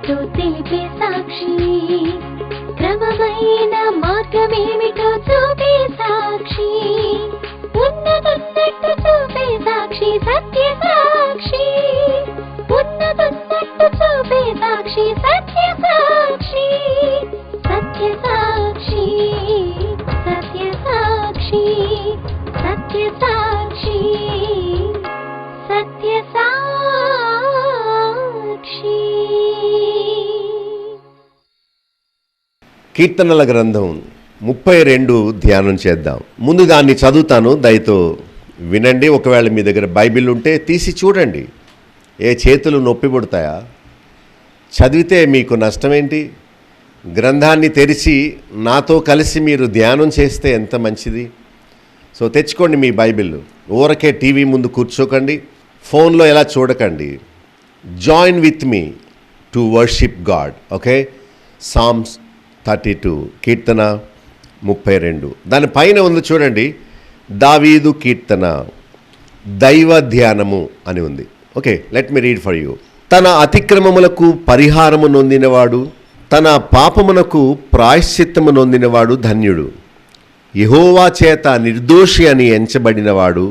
ఏమిటో తెలిపే సాక్షి, క్రమమైన మార్గమేమిటో చూపే సాక్షి, ఉన్నతున్నట్టు చూపే సాక్షి, సత్య సాక్షి, ఉన్నతున్నట్టు చూపే సాక్షి, సత్య సాక్షి, సత్య సాక్షి, సత్య సాక్షి, సత్య సాక్షి, సత్య సాక్షి. కీర్తనల గ్రంథం 32 ధ్యానం చేద్దాం. ముందు దాన్ని చదువుతాను, దయతో వినండి. ఒకవేళ మీ దగ్గర బైబిల్ ఉంటే తీసి చూడండి. ఏ చేతులు నొప్పి పుడతాయా? చదివితే మీకు నష్టమేంటి? గ్రంథాన్ని తెరిచి నాతో కలిసి మీరు ధ్యానం చేస్తే ఎంత మంచిది. సో తెచ్చుకోండి మీ బైబిల్. ఊరకే టీవీ ముందు కూర్చోకండి, ఫోన్లో ఎలా చూడకండి. Join with me to worship God. Okay, psalms 32, కీర్తన 32. దానిపైన ఉంది చూడండి, దావీదు కీర్తన, దైవ ధ్యానము అని ఉంది. Okay, let me read for you. తన అతిక్రమములకు పరిహారము నొందినవాడు, తన పాపమునకు ప్రాయశ్చిత్తము నొందినవాడు ధన్యుడు. యెహోవా చేత నిర్దోషి అని ఎంచబడినవాడు,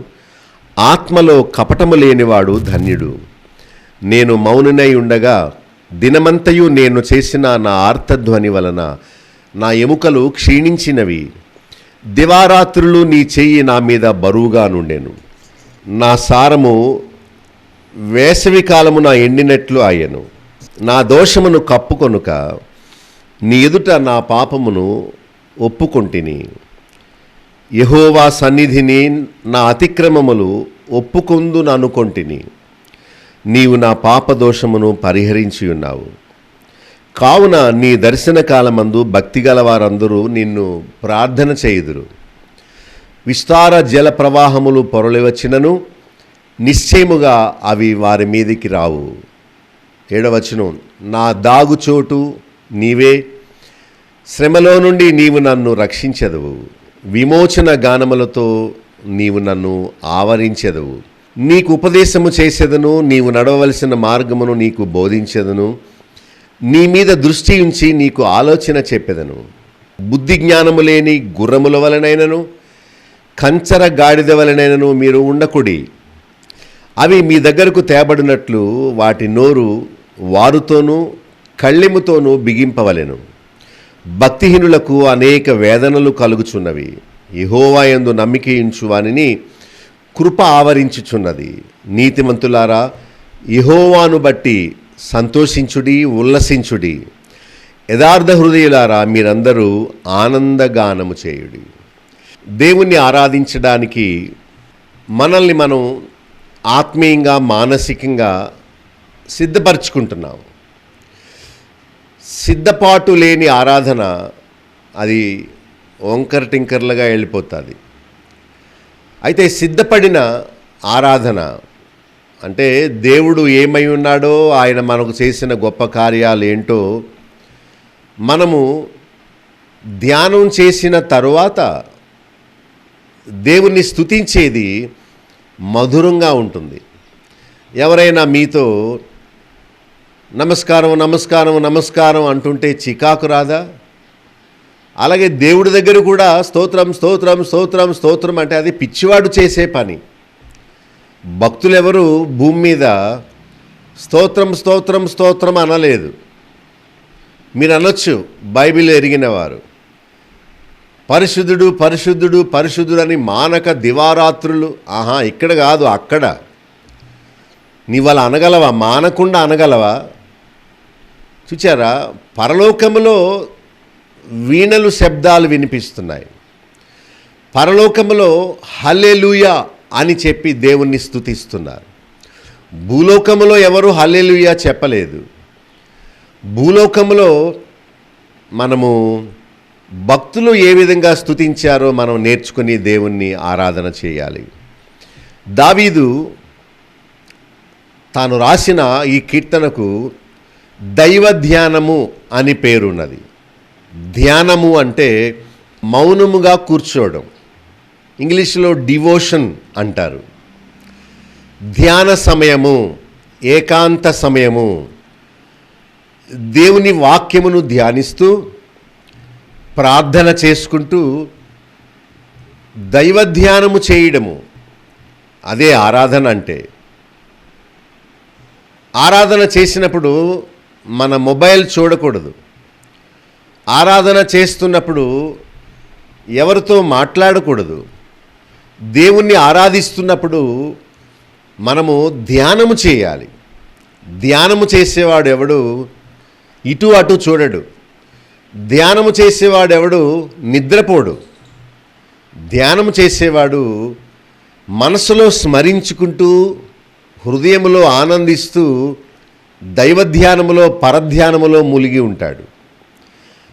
ఆత్మలో కపటము లేనివాడు ధన్యుడు. నేను మౌనునై ఉండగా దినమంతయు నేను చేసిన నా ఆర్తధ్వని వలన నా ఎముకలు క్షీణించినవి. దివారాత్రులు నీ చెయ్యి నా మీద బరువుగా నుండెను. నా సారము వేసవి కాలమున ఎండినట్లు అయ్యను. నా దోషమును కప్పుకొనుక నీ ఎదుట నా పాపమును ఒప్పుకొంటిని. యెహోవా సన్నిధిని నా అతిక్రమములు ఒప్పుకొందుననుకొంటిని. నీవు నా పాపదోషమును పరిహరించి ఉన్నావు. కావున నీ దర్శన కాలమందు భక్తిగల వారందరూ నిన్ను ప్రార్థన చేయుదురు. విస్తార జల ప్రవాహములు పొరలివచ్చినను నిశ్చయముగా అవి వారి మీదికి రావు. 7వ వచనం, నా దాగుచోటు నీవే, శ్రమలో నుండి నీవు నన్ను రక్షించెదవు. విమోచన గానములతో నీవు నన్ను ఆవరించెదవు. నీకు ఉపదేశము చేసేదను, నీవు నడవవలసిన మార్గమును నీకు బోధించెదను. నీ మీద దృష్టి ఉంచి నీకు ఆలోచన చెప్పెదను. బుద్ధి జ్ఞానము లేని గుర్రముల వలనైనను కంచర గాడిద వలనైనను మీరు ఉండకుడి. అవి మీ దగ్గరకు తేబడినట్లు వాటి నోరు వారుతోనూ కళ్ళెముతోనూ బిగింపవలెను. భక్తిహీనులకు అనేక వేదనలు కలుగుచున్నవి. యెహోవా యందు నమ్మికయించు వానిని కృప ఆవరించుచున్నది. నీతిమంతులారా, యెహోవాను బట్టి సంతోషించుడి, ఉల్లసించుడి. యథార్థ హృదయులారా, మీరందరూ ఆనందగానము చేయుడి. దేవుణ్ణి ఆరాధించడానికి మనల్ని మనం ఆత్మీయంగా, మానసికంగా సిద్ధపరచుకుంటున్నాం. సిద్ధపాటు లేని ఆరాధన అది వంకర టింకర్లుగా వెళ్ళిపోతుంది. అయితే సిద్ధపడిన ఆరాధన అంటే దేవుడు ఏమై ఉన్నాడో, ఆయన మనకు చేసిన గొప్ప కార్యాలు ఏంటో మనము ధ్యానం చేసిన తరువాత దేవుణ్ణి స్తుతించేది మధురంగా ఉంటుంది. ఎవరైనా మీతో నమస్కారం నమస్కారం నమస్కారం అంటుంటే చికాకు రాదా? అలాగే దేవుడి దగ్గర కూడా స్తోత్రం స్తోత్రం స్తోత్రం స్తోత్రం అంటే అది పిచ్చివాడు చేసే పని. భక్తులెవరు భూమి మీద స్తోత్రం స్తోత్రం స్తోత్రం అనలేదు. మీరు అనొచ్చు, బైబిల్ ఎరిగిన వారు పరిశుద్ధుడు పరిశుద్ధుడు పరిశుద్ధుడు అని మానక దివారాత్రులు. ఇక్కడ కాదు, అక్కడ. నీవు అలా అనగలవా? మానకుండా అనగలవా? చూచారా, పరలోకములో వీణలు శబ్దాలు వినిపిస్తున్నాయి. పరలోకములో హల్లెలూయా అని చెప్పి దేవుణ్ణి స్తుతిస్తున్నారు. భూలోకములో ఎవరు హల్లెలూయా చెప్పలేదు. భూలోకములో మనము భక్తులు ఏ విధంగా స్తుతించారో మనం నేర్చుకుని దేవుణ్ణి ఆరాధన చేయాలి. దావీదు తాను రాసిన ఈ కీర్తనకు దైవ ధ్యానము అని పేరున్నది. ధ్యానము అంటే మౌనముగా కూర్చోవడం. ఇంగ్లీష్లో డివోషన్ అంటారు. ధ్యాన సమయము, ఏకాంత సమయము, దేవుని వాక్యమును ధ్యానిస్తూ ప్రార్థన చేసుకుంటూ దైవ ధ్యానము చేయడము, అదే ఆరాధన అంటే. ఆరాధన చేసినప్పుడు మన మొబైల్ చూడకూడదు. ఆరాధన చేస్తున్నప్పుడు ఎవరితో మాట్లాడకూడదు. దేవుణ్ణి ఆరాధిస్తున్నప్పుడు మనము ధ్యానము చేయాలి. ధ్యానము చేసేవాడు ఎవడు ఇటు అటు చూడడు. ధ్యానము చేసేవాడు ఎవడు నిద్రపోడు. ధ్యానము చేసేవాడు మనసులో స్మరించుకుంటూ హృదయములో ఆనందిస్తూ దైవ ధ్యానములో పరధ్యానములో మునిగి ఉంటాడు.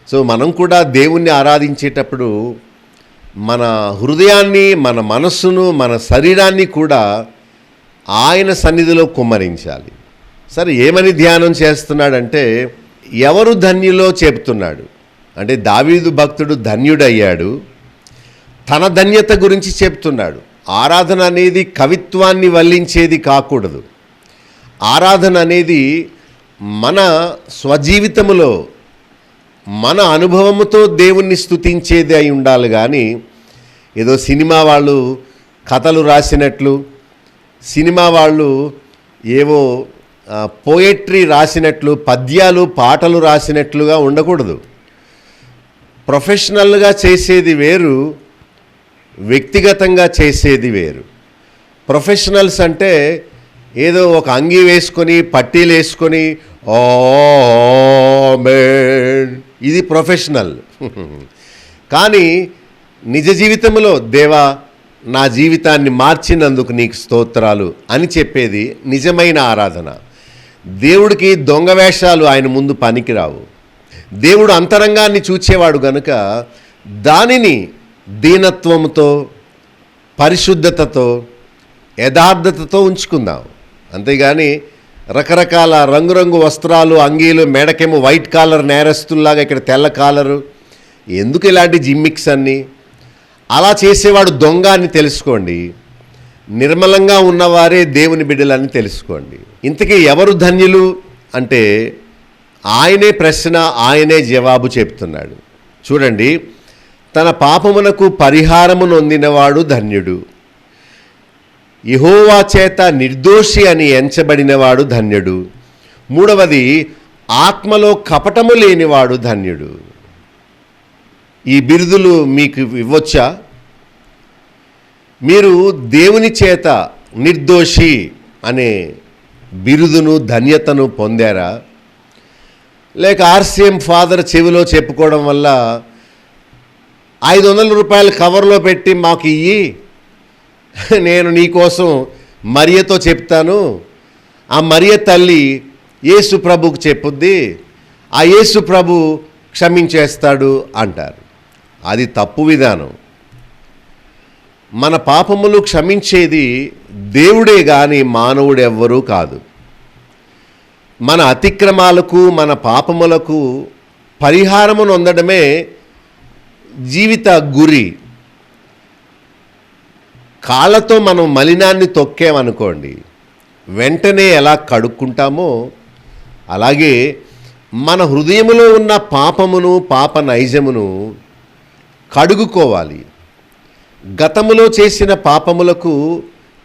సో మనం కూడా దేవుణ్ణి ఆరాధించేటప్పుడు మన హృదయాన్ని, మన మనస్సును, మన శరీరాన్ని కూడా ఆయన సన్నిధిలో కుమ్మరించాలి. సరే, ఏమని ధ్యానం చేస్తున్నాడంటే ఎవరు ధన్యులో చెప్తున్నాడు. అంటే దావీదు భక్తుడు ధన్యుడయ్యాడు, తన ధన్యత గురించి చెప్తున్నాడు. ఆరాధన అనేది కవిత్వాన్ని వల్లించేది కాకూడదు. ఆరాధన అనేది మన స్వజీవితములో మన అనుభవముతో దేవుణ్ణి స్తుతించేది అయి ఉండాలి. కానీ ఏదో సినిమా వాళ్ళు కథలు రాసినట్లు, సినిమా వాళ్ళు ఏవో పోయట్రీ రాసినట్లు, పద్యాలు పాటలు రాసినట్లుగా ఉండకూడదు. ప్రొఫెషనల్గా చేసేది వేరు, వ్యక్తిగతంగా చేసేది వేరు. ప్రొఫెషనల్స్ అంటే ఏదో ఒక అంగి వేసుకొని పట్టీలు వేసుకొని ఆమేన్, ఇది ప్రొఫెషనల్. కానీ నిజ జీవితంలో దేవా నా జీవితాన్ని మార్చినందుకు నీకు స్తోత్రాలు అని చెప్పేది నిజమైన ఆరాధన. దేవుడికి దొంగ వేషాలు ఆయన ముందు పనికిరావు. దేవుడు అంతరంగాన్ని చూచేవాడు గనుక దానిని దీనత్వంతో, పరిశుద్ధతతో, యథార్థతతో ఉంచుకుందాం. అంతేగాని రకరకాల రంగురంగు వస్త్రాలు, అంగీలు, మెడకేమో వైట్ కాలర్ నేరస్తుల్లాగా ఇక్కడ తెల్ల కాలరు, ఎందుకు ఇలాంటి జిమ్మిక్స్ అన్నీ? అలా చేసేవాడు దొంగ అని తెలుసుకోండి. నిర్మలంగా ఉన్నవారే దేవుని బిడ్డలని తెలుసుకోండి. ఇంతకీ ఎవరు ధన్యులు అంటే ఆయనే ప్రశ్న, ఆయనే జవాబు చెప్తున్నాడు. చూడండి, తన పాపమునకు పరిహారము నొందినవాడు ధన్యుడు, యెహోవా చేత నిర్దోషి అని ఎంచబడినవాడు ధన్యుడు. మూడవది, ఆత్మలో కపటము లేనివాడు ధన్యుడు. ఈ బిరుదులు మీకు ఇవ్వొచ్చా? మీరు దేవుని చేత నిర్దోషి అనే బిరుదును, ధన్యతను పొందారా? లేక ఆర్సీఎం ఫాదర్ చెవిలో చెప్పుకోవడం వల్ల 500 రూపాయలు కవర్లో పెట్టి మాకు ఇయ్యి, నేను నీకోసం మరియతో చెప్తాను, ఆ మరియ తల్లి యేసు ప్రభుకు చెప్పుద్ది, ఆ యేసు ప్రభు క్షమించేస్తాడు అంటారు. అది తప్పు విధానం. మన పాపములు క్షమించేది దేవుడే కానీ మానవుడు ఎవ్వరూ కాదు. మన అతిక్రమాలకు, మన పాపములకు పరిహారము నొందడమే జీవిత గురి. కాళ్ళతో మనం మలినాన్ని తొక్కామనుకోండి, వెంటనే ఎలా కడుక్కుంటామో అలాగే మన హృదయములో ఉన్న పాపమును, పాప నైజమును కడుగుకోవాలి. గతములో చేసిన పాపములకు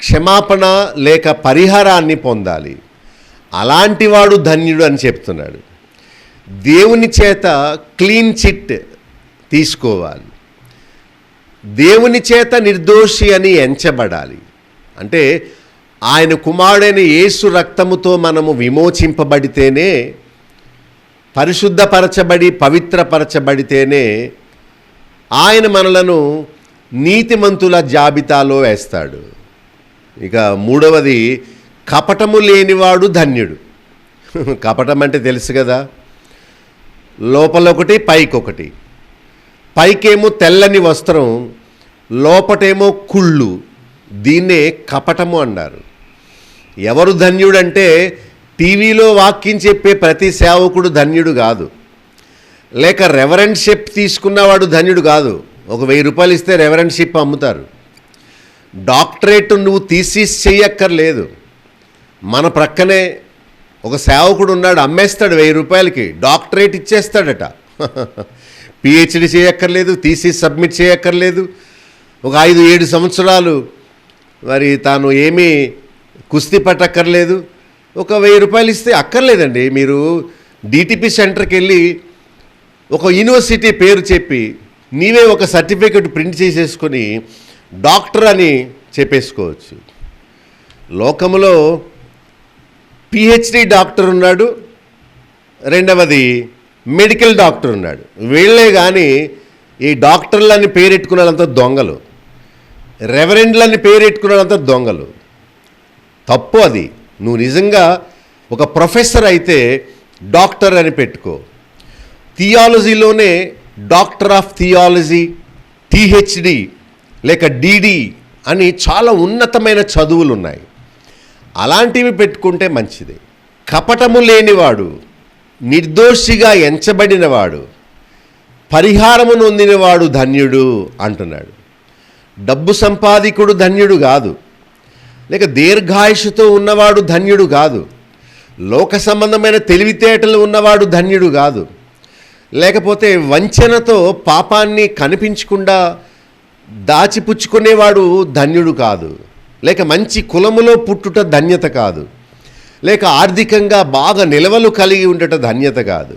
క్షమాపణ లేక పరిహారాన్ని పొందాలి. అలాంటి వాడు ధన్యుడు అని చెప్తున్నాడు. దేవుని చేత క్లీన్ చిట్ తీసుకోవాలి. దేవుని చేత నిర్దోషి అని ఎంచబడాలి. అంటే ఆయన కుమారుడైన యేసు రక్తముతో మనము విమోచింపబడితేనే, పరిశుద్ధపరచబడి పవిత్రపరచబడితేనే ఆయన మనలను నీతిమంతుల జాబితాలో వేస్తాడు. ఇక మూడవది, కపటము లేనివాడు ధన్యుడు. కపటం అంటే తెలుసు కదా, లోపలొకటి పైకొకటి. పైకేమో తెల్లని వస్త్రం, లోపటేమో కుళ్ళు. దీన్నే కపటము అన్నారు. ఎవరు ధన్యుడంటే టీవీలో వాక్యం చెప్పే ప్రతి సేవకుడు ధన్యుడు కాదు, లేక రెవరెండ్షిప్ తీసుకున్నవాడు ధన్యుడు కాదు. ఒక 1000 రూపాయలు ఇస్తే రెవరెండ్షిప్ అమ్ముతారు. డాక్టరేట్ నువ్వు థీసిస్ చెయ్యక్కర్లేదు. మన ప్రక్కనే ఒక సేవకుడు ఉన్నాడు, అమ్మేస్తాడు 1000 రూపాయలకి, డాక్టరేట్ ఇచ్చేస్తాడట. పిహెచ్డి చేయక్కర్లేదు, థీసిస్ సబ్మిట్ చేయక్కర్లేదు, ఒక 5-7 సంవత్సరాలు మరి తాను ఏమీ కుస్తీ పట్టక్కర్లేదు, ఒక 1000 రూపాయలు ఇస్తే అక్కర్లేదండి. మీరు డిటిపి సెంటర్కి వెళ్ళి ఒక యూనివర్సిటీ పేరు చెప్పి నీవే ఒక సర్టిఫికెట్ ప్రింట్ చేసేసుకొని డాక్టర్ అని చెప్పేసుకోవచ్చు. లోకములో పిహెచ్డి డాక్టర్ ఉన్నాడు, రెండవది మెడికల్ డాక్టర్ ఉన్నాడు. వీళ్ళే కానీ ఈ డాక్టర్లని పేరెట్టుకునేంత దొంగలు, రెవరెండ్లని పేరెట్టుకునేంత దొంగలు. తప్పు అది. నువ్వు నిజంగా ఒక ప్రొఫెసర్ అయితే డాక్టర్ అని పెట్టుకో. థియాలజీలోనే డాక్టర్ ఆఫ్ థియాలజీ, టీహెచ్డి లేక డిడి అని చాలా ఉన్నతమైన చదువులు ఉన్నాయి. అలాంటివి పెట్టుకుంటే మంచిది. కపటము లేనివాడు, నిర్దోషిగా ఎంచబడినవాడు, పరిహారము నొందినవాడు ధన్యుడు అంటున్నాడు. డబ్బు సంపాదికుడు ధన్యుడు కాదు, లేక దీర్ఘాయుషుతో ఉన్నవాడు ధన్యుడు కాదు, లోక సంబంధమైన తెలివితేటలు ఉన్నవాడు ధన్యుడు కాదు, లేకపోతే వంచనతో పాపాన్ని కనిపించకుండా దాచిపుచ్చుకునేవాడు ధన్యుడు కాదు, లేక మంచి కులములో పుట్టుట ధన్యత కాదు, లేక ఆర్థికంగా బాగా నిలవలు కలిగి ఉండట ధన్యత కాదు,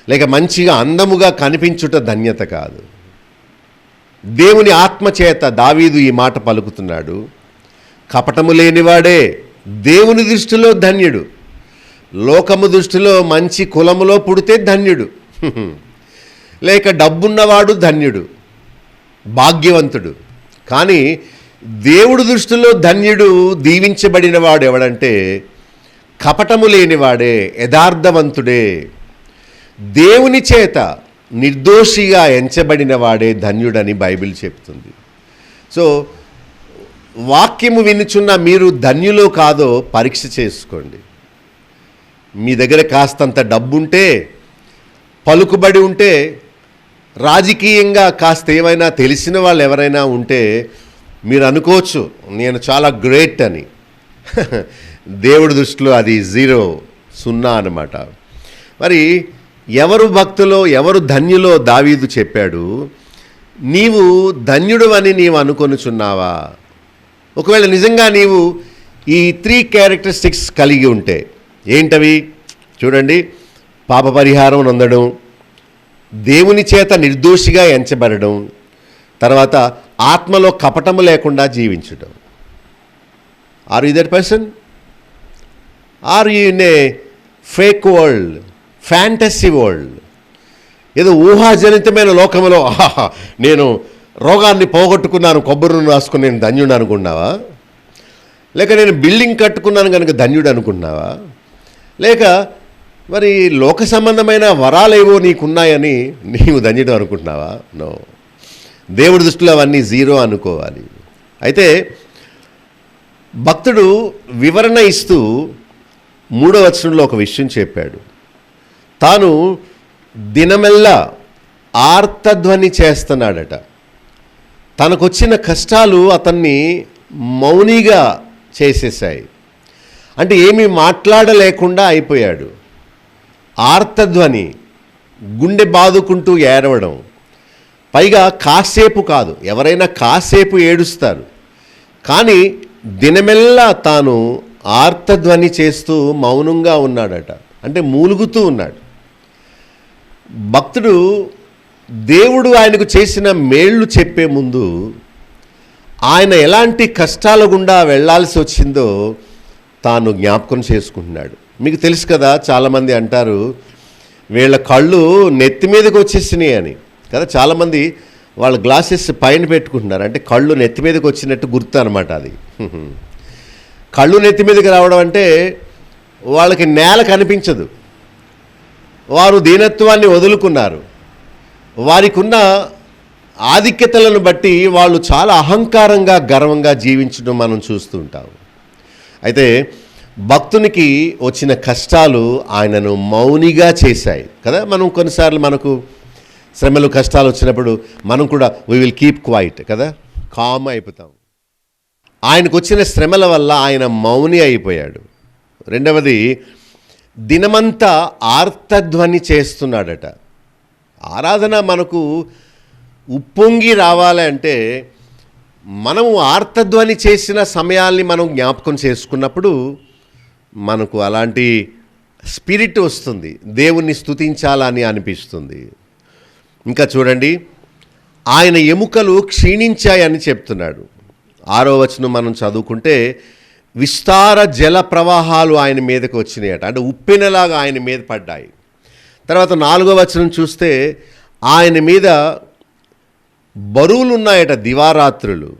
లేక మంచిగా అందముగా కనిపించుట ధన్యత కాదు. దేవుని ఆత్మచేత దావీదు ఈ మాట పలుకుతున్నాడు. కపటము లేనివాడే దేవుని దృష్టిలో ధన్యుడు. లోకము దృష్టిలో మంచి కులములో పుడితే ధన్యుడు, లేక డబ్బున్నవాడు ధన్యుడు, భాగ్యవంతుడు. కానీ దేవుడి దృష్టిలో ధన్యుడు, దీవించబడినవాడు ఎవడంటే కపటము లేనివాడే, యథార్థవంతుడే, దేవుని చేత నిర్దోషిగా ఎంచబడిన వాడే ధన్యుడని బైబిల్ చెప్తుంది. సో వాక్యము వినుచున్న మీరు ధన్యులో కాదో పరీక్ష చేసుకోండి. మీ దగ్గర కాస్తంత డబ్బుంటే, పలుకుబడి ఉంటే, రాజకీయంగా కాస్త ఏమైనా తెలిసిన వాళ్ళు ఎవరైనా ఉంటే మీరు అనుకోవచ్చు నేను చాలా గ్రేట్ అని. దేవుడి దృష్టిలో అది 0 అన్నమాట. మరి ఎవరు భక్తులో ఎవరు ధన్యులో దావీదు చెప్పాడు. నీవు ధన్యుడు అని నీవు అనుకొనుచున్నావా? ఒకవేళ నిజంగా నీవు ఈ 3 క్యారెక్టరిస్టిక్స్ కలిగి ఉంటే ఏంటవి చూడండి. పాప పరిహారం నొందడం, దేవుని చేత నిర్దోషిగా ఎంచబడడం, తర్వాత ఆత్మలో కపటము లేకుండా జీవించడం. Are you that person? Are you in a fake world, fantasy world? ఏదో ఊహాజనితమైన లోకంలో నేను రోగాన్ని పోగొట్టుకున్నాను, కొబ్బరి నూనె రాసుకుని నేను ధన్యుడు అనుకున్నావా? లేక నేను బిల్డింగ్ కట్టుకున్నాను కనుక ధన్యుడు అనుకున్నావా? లేక మరి లోక సంబంధమైన వరాలేవో నీకున్నాయని నీవు ధన్యుడు అనుకుంటున్నావా? నో. దేవుడి దృష్టిలో అవన్నీ 0 అనుకోవాలి. అయితే భక్తుడు వివరణ ఇస్తూ 3వ వచనంలో ఒక విషయం చెప్పాడు. తాను దినమెల్లా ఆర్తధ్వని చేస్తున్నాడట. తనకొచ్చిన కష్టాలు అతన్ని మౌనిగా చేసేసాయి. అంటే ఏమీ మాట్లాడలేకుండా అయిపోయాడు. ఆర్తధ్వని, గుండె బాదుకుంటూ ఏడవడం. పైగా కాసేపు కాదు, ఎవరైనా కాసేపు ఏడుస్తారు, కానీ దినమెల్లా తాను ఆర్తధ్వని చేస్తూ మౌనంగా ఉన్నాడట. అంటే మూలుగుతూ ఉన్నాడు. భక్తుడు దేవుడు ఆయనకు చేసిన మేళ్ళు చెప్పే ముందు ఆయన ఎలాంటి కష్టాల గుండా వెళ్ళాల్సి వచ్చిందో తాను జ్ఞాపకం చేసుకుంటున్నాడు. మీకు తెలుసు కదా, చాలామంది అంటారు వీళ్ళ కళ్ళు నెత్తి మీదకి వచ్చేసినాయి అని కదా. చాలామంది వాళ్ళ గ్లాసెస్ పైన పెట్టుకుంటున్నారు, అంటే కళ్ళు నెత్తి మీదకి వచ్చినట్టు గుర్తు అనమాట అది. కళ్ళు నెత్తి మీదకి రావడం అంటే వాళ్ళకి నేల కనిపించదు. వారు దీనత్వాన్ని వదులుకున్నారు. వారికి ఉన్న ఆధిక్యతలను బట్టి వాళ్ళు చాలా అహంకారంగా, గర్వంగా జీవించడం మనం చూస్తూ ఉంటాం. అయితే భక్తునికి వచ్చిన కష్టాలు ఆయనను మౌనిగా చేశాయి కదా. మనం కొన్నిసార్లు మనకు శ్రమలు, కష్టాలు వచ్చినప్పుడు మనం కూడా వీ విల్ కీప్ క్వైట్ కదా, కామ్ అయిపోతాం. ఆయనకు వచ్చిన శ్రమల వల్ల ఆయన మౌని అయిపోయాడు. రెండవది, దినమంతా ఆర్తధ్వని చేస్తున్నాడట. ఆరాధన మనకు ఉప్పొంగి రావాలంటే మనము ఆర్తధ్వని చేసిన సమయాల్ని మనం జ్ఞాపకం చేసుకున్నప్పుడు మనకు అలాంటి స్పిరిట్ వస్తుంది, దేవుణ్ణి స్తుతించాలని అనిపిస్తుంది. ఇంకా చూడండి, ఆయన ఎముకలు క్షీణించాయని చెప్తున్నాడు. 6వ వచనం మనం చదువుకుంటే విస్తార జల ప్రవాహాలు ఆయన మీదకి వచ్చినాయట, అంటే ఉప్పెనలాగా ఆయన మీద పడ్డాయి. తర్వాత 4వ వచనం చూస్తే ఆయన మీద బరువులు ఉన్నాయట, దివారాత్రులు.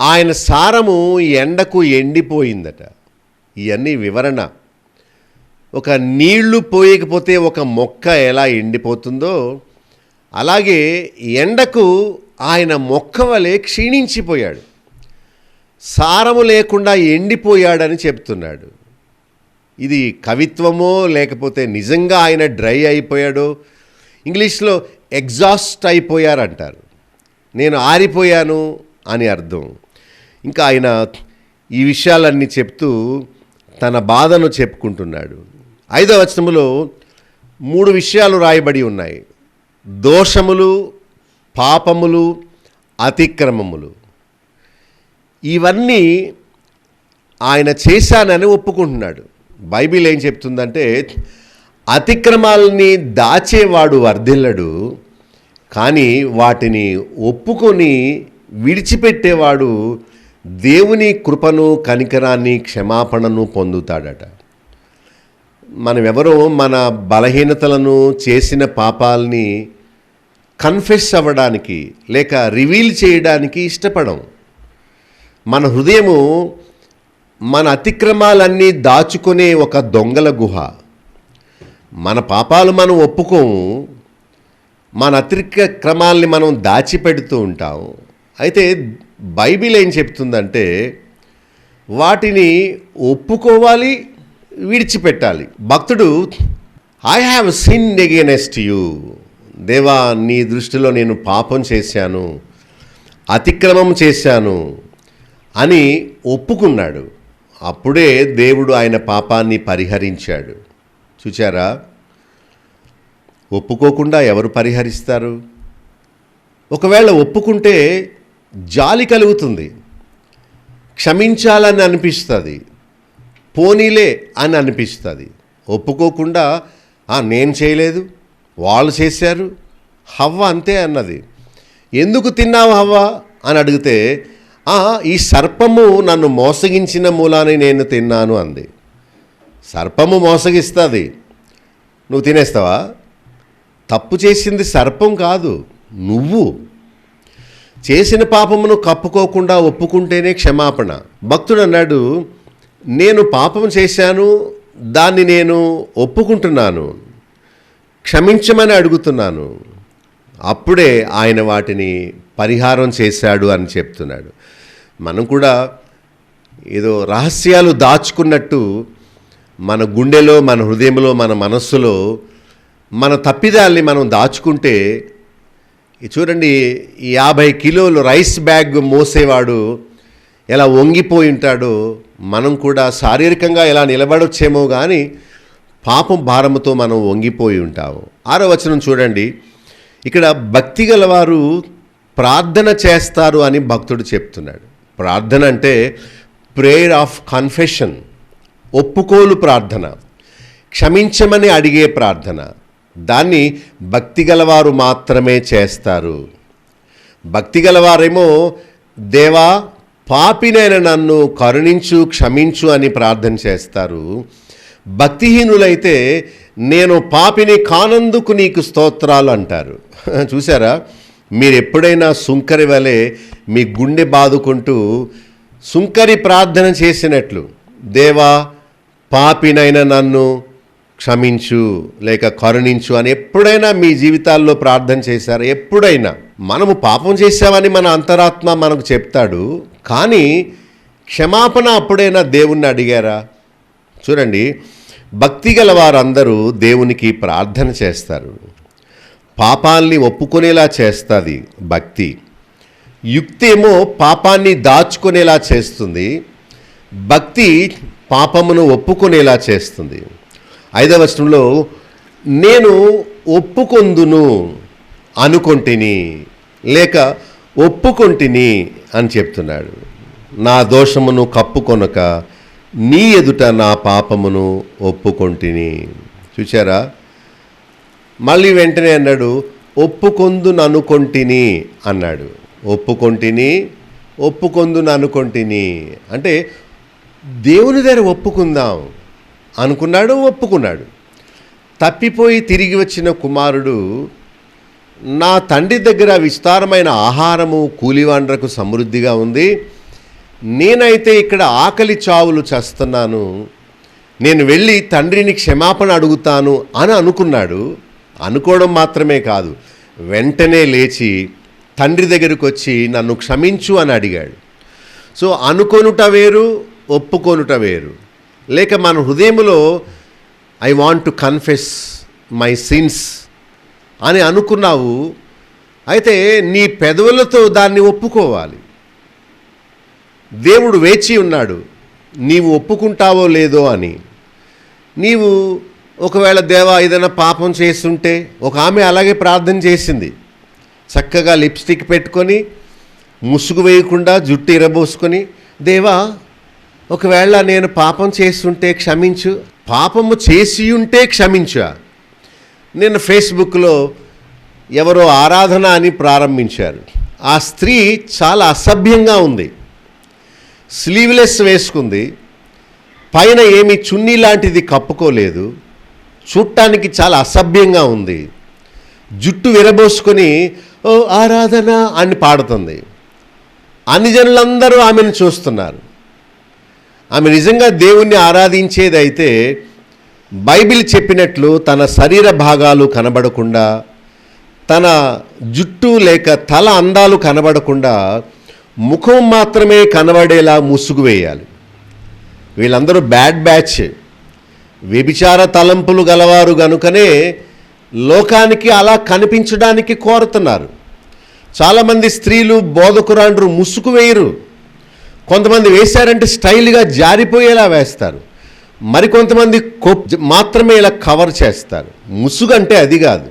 ఆయన సారము ఎండకు ఎండిపోయిందట. ఇవన్నీ వివరణ. ఒక నీళ్లు పోయకపోతే ఒక మొక్క ఎలా ఎండిపోతుందో అలాగే ఎండకు ఆయన మొక్క వలె క్షీణించిపోయాడు, సారము లేకుండా ఎండిపోయాడని చెప్తున్నాడు. ఇది కవిత్వమో లేకపోతే నిజంగా ఆయన డ్రై అయిపోయాడో, ఇంగ్లీష్లో ఎగ్జాస్ట్ అయిపోయారంటారు. నేను ఆరిపోయాను అని అర్థం. ఇంకా ఆయన ఈ విషయాలన్నీ చెప్తూ తన బాధను చెప్పుకుంటున్నాడు. 5వ వచనములో 3 విషయాలు రాయబడి ఉన్నాయి: దోషములు, పాపములు, అతిక్రమములు. ఇవన్నీ ఆయన చేశానని ఒప్పుకుంటున్నాడు. బైబిల్ ఏం చెప్తుందంటే అతిక్రమాలని దాచేవాడు వర్ధిల్లడు, కానీ వాటిని ఒప్పుకొని విడిచిపెట్టేవాడు దేవుని కృపను, కనికరాన్ని, క్షమాపణను పొందుతాడట. మనమెవరో మన బలహీనతలను, చేసిన పాపాలని కన్ఫెస్ అవ్వడానికి లేక రివీల్ చేయడానికి ఇష్టపడం. మన హృదయము మన అతిక్రమాలన్నీ దాచుకునే ఒక దొంగల గుహ. మన పాపాలు మనం ఒప్పుకోము, మన అతిక్రమాల్ని మనం దాచిపెడుతూ ఉంటాం. అయితే బైబిల్ ఏం చెప్తుందంటే వాటిని ఒప్పుకోవాలి, విడిచిపెట్టాలి. భక్తుడు I have sinned against you, దేవా నీ దృష్టిలో నేను పాపం చేశాను, అతిక్రమం చేశాను అని ఒప్పుకున్నాడు. అప్పుడే దేవుడు ఆయన పాపాన్ని పరిహరించాడు. చూచారా? ఒప్పుకోకుండా ఎవరు పరిహరిస్తారు? ఒకవేళ ఒప్పుకుంటే జాలి కలుగుతుంది, క్షమించాలని అనిపిస్తుంది, పోనీలే అని అనిపిస్తుంది. ఒప్పుకోకుండా నేను చేయలేదు, వాళ్ళు చేశారు, హవ్వ అంతే అన్నది. ఎందుకు తిన్నావు హవ్వ అని అడిగితే ఈ సర్పము నన్ను మోసగించిన మూలాన్ని నేను తిన్నాను అంది. సర్పము మోసగిస్తుంది, నువ్వు తినేస్తావా? తప్పు చేసింది సర్పం కాదు, నువ్వు. చేసిన పాపమును కప్పుకోకుండా ఒప్పుకుంటేనే క్షమాపణ. భక్తుడు అన్నాడు, నేను పాపం చేశాను, దాన్ని నేను ఒప్పుకుంటున్నాను, క్షమించమని అడుగుతున్నాను. అప్పుడే ఆయన వాటిని పరిహారం చేశాడు అని చెప్తున్నాడు. మనం కూడా ఏదో రహస్యాలు దాచుకున్నట్టు మన గుండెలో, మన హృదయంలో, మన మనస్సులో మన తప్పిదాల్ని మనం దాచుకుంటే, చూడండి 50 కిలోలు రైస్ బ్యాగ్ మోసేవాడు ఎలా వంగిపోయి ఉంటాడో మనం కూడా శారీరకంగా ఎలా నిలబడొచ్చేమో కానీ పాపం భారముతో మనం వంగిపోయి ఉంటాము. 6వ వచనం చూడండి, ఇక్కడ భక్తి గలవారు ప్రార్థన చేస్తారు అని భక్తుడు చెప్తున్నాడు. ప్రార్థన అంటే ప్రేయర్ ఆఫ్ కన్ఫెషన్, ఒప్పుకోలు ప్రార్థన, క్షమించమని అడిగే ప్రార్థన. దాన్ని భక్తి గలవారు మాత్రమే చేస్తారు. భక్తి గలవారేమో దేవా పాపినైన నన్ను కరుణించు, క్షమించు అని ప్రార్థన చేస్తారు. భక్తిహీనులైతే నేను పాపిని కానందుకు నీకు స్తోత్రాలు అంటారు. చూసారా? మీరు ఎప్పుడైనా సుంకరి వలె మీ గుండె బాదుకుంటూ సుంకరి ప్రార్థన చేసినట్లు దేవా పాపినైన నన్ను క్షమించు లేక కరుణించు అని ఎప్పుడైనా మీ జీవితాల్లో ప్రార్థన చేశారా? ఎప్పుడైనా? మనము పాపం చేశామని మన అంతరాత్మ మనకు చెప్తాడు, కానీ క్షమాపణ అప్పుడైనా దేవుణ్ణి అడిగారా? చూడండి, భక్తి గల వారందరూ దేవునికి ప్రార్థన చేస్తారు. పాపాల్ని ఒప్పుకునేలా చేస్తుంది భక్తి. యుక్తి ఏమో పాపాన్ని దాచుకునేలా చేస్తుంది. భక్తి పాపమును ఒప్పుకునేలా చేస్తుంది. 5వ వచనంలో నేను ఒప్పుకొందును అనుకొంటిని లేక ఒప్పుకొంటిని అని చెప్తున్నాడు. నా దోషమును కప్పుకొనక నీ ఎదుట నా పాపమును ఒప్పుకొంటిని. చూచారా? మళ్ళీ వెంటనే అన్నాడు ఒప్పుకొందుననుకొంటిని అన్నాడు. ఒప్పుకొందుననుకొంటిని అంటే దేవుని దగ్గర ఒప్పుకుందాం అనుకున్నాడు, ఒప్పుకున్నాడు. తప్పిపోయి తిరిగి వచ్చిన కుమారుడు నా తండ్రి దగ్గర విస్తారమైన ఆహారము కూలివాండ్రకు సమృద్ధిగా ఉంది, నేనైతే ఇక్కడ ఆకలి చావులు చేస్తున్నాను, నేను వెళ్ళి తండ్రిని క్షమాపణ అడుగుతాను అని అనుకున్నాడు. అనుకోవడం మాత్రమే కాదు, వెంటనే లేచి తండ్రి దగ్గరికి వచ్చి నన్ను క్షమించు అని అడిగాడు. సో అనుకొనుట వేరు, ఒప్పుకొనుట వేరు. లేక మన హృదయంలో I want to confess my since అని అనుకున్నావు, అయితే నీ పెదవులతో దాన్ని ఒప్పుకోవాలి. దేవుడు వేచి ఉన్నాడు నీవు ఒప్పుకుంటావో లేదో అని. నీవు ఒకవేళ దేవా ఏదైనా పాపం చేస్తుంటే, ఒక ఆమె అలాగే ప్రార్థన చేసింది, చక్కగా లిప్స్టిక్ పెట్టుకొని ముసుగు వేయకుండా జుట్టు ఇరబోసుకొని, దేవా ఒకవేళ నేను పాపం చేస్తుంటే క్షమించు, పాపము చేసి ఉంటే క్షమించు. నేను ఫేస్బుక్లో ఎవరో ఆరాధన అని ప్రారంభించారు. ఆ స్త్రీ చాలా అసభ్యంగా ఉంది, స్లీవ్లెస్ వేసుకుంది, పైన ఏమి చున్నీ లాంటిది కప్పుకోలేదు, చూడటానికి చాలా అసభ్యంగా ఉంది, జుట్టు విరబోసుకొని ఓ ఆరాధన అని పాడుతుంది. అన్ని జనులందరూ ఆమెను చూస్తున్నారు. ఆమె నిజంగా దేవుణ్ణి ఆరాధించేదైతే బైబిల్ చెప్పినట్లు తన శరీర భాగాలు కనబడకుండా, తన జుట్టు లేక తల అందాలు కనబడకుండా ముఖం మాత్రమే కనబడేలా ముసుగు వేయాలి. వీళ్ళందరూ బ్యాడ్ బ్యాచ్, వ్యభిచార తలంపులు గలవారు గనుకనే లోకానికి అలా కనిపించడానికి కోరుతున్నారు. చాలామంది స్త్రీలు బోధకురాండ్రు ముసుగు వేయరు. కొంతమంది వేశారంటే స్టైల్గా జారిపోయేలా వేస్తారు, మరికొంతమంది మాత్రమే ఇలా కవర్ చేస్తారు. ముసుగు అంటే అది కాదు.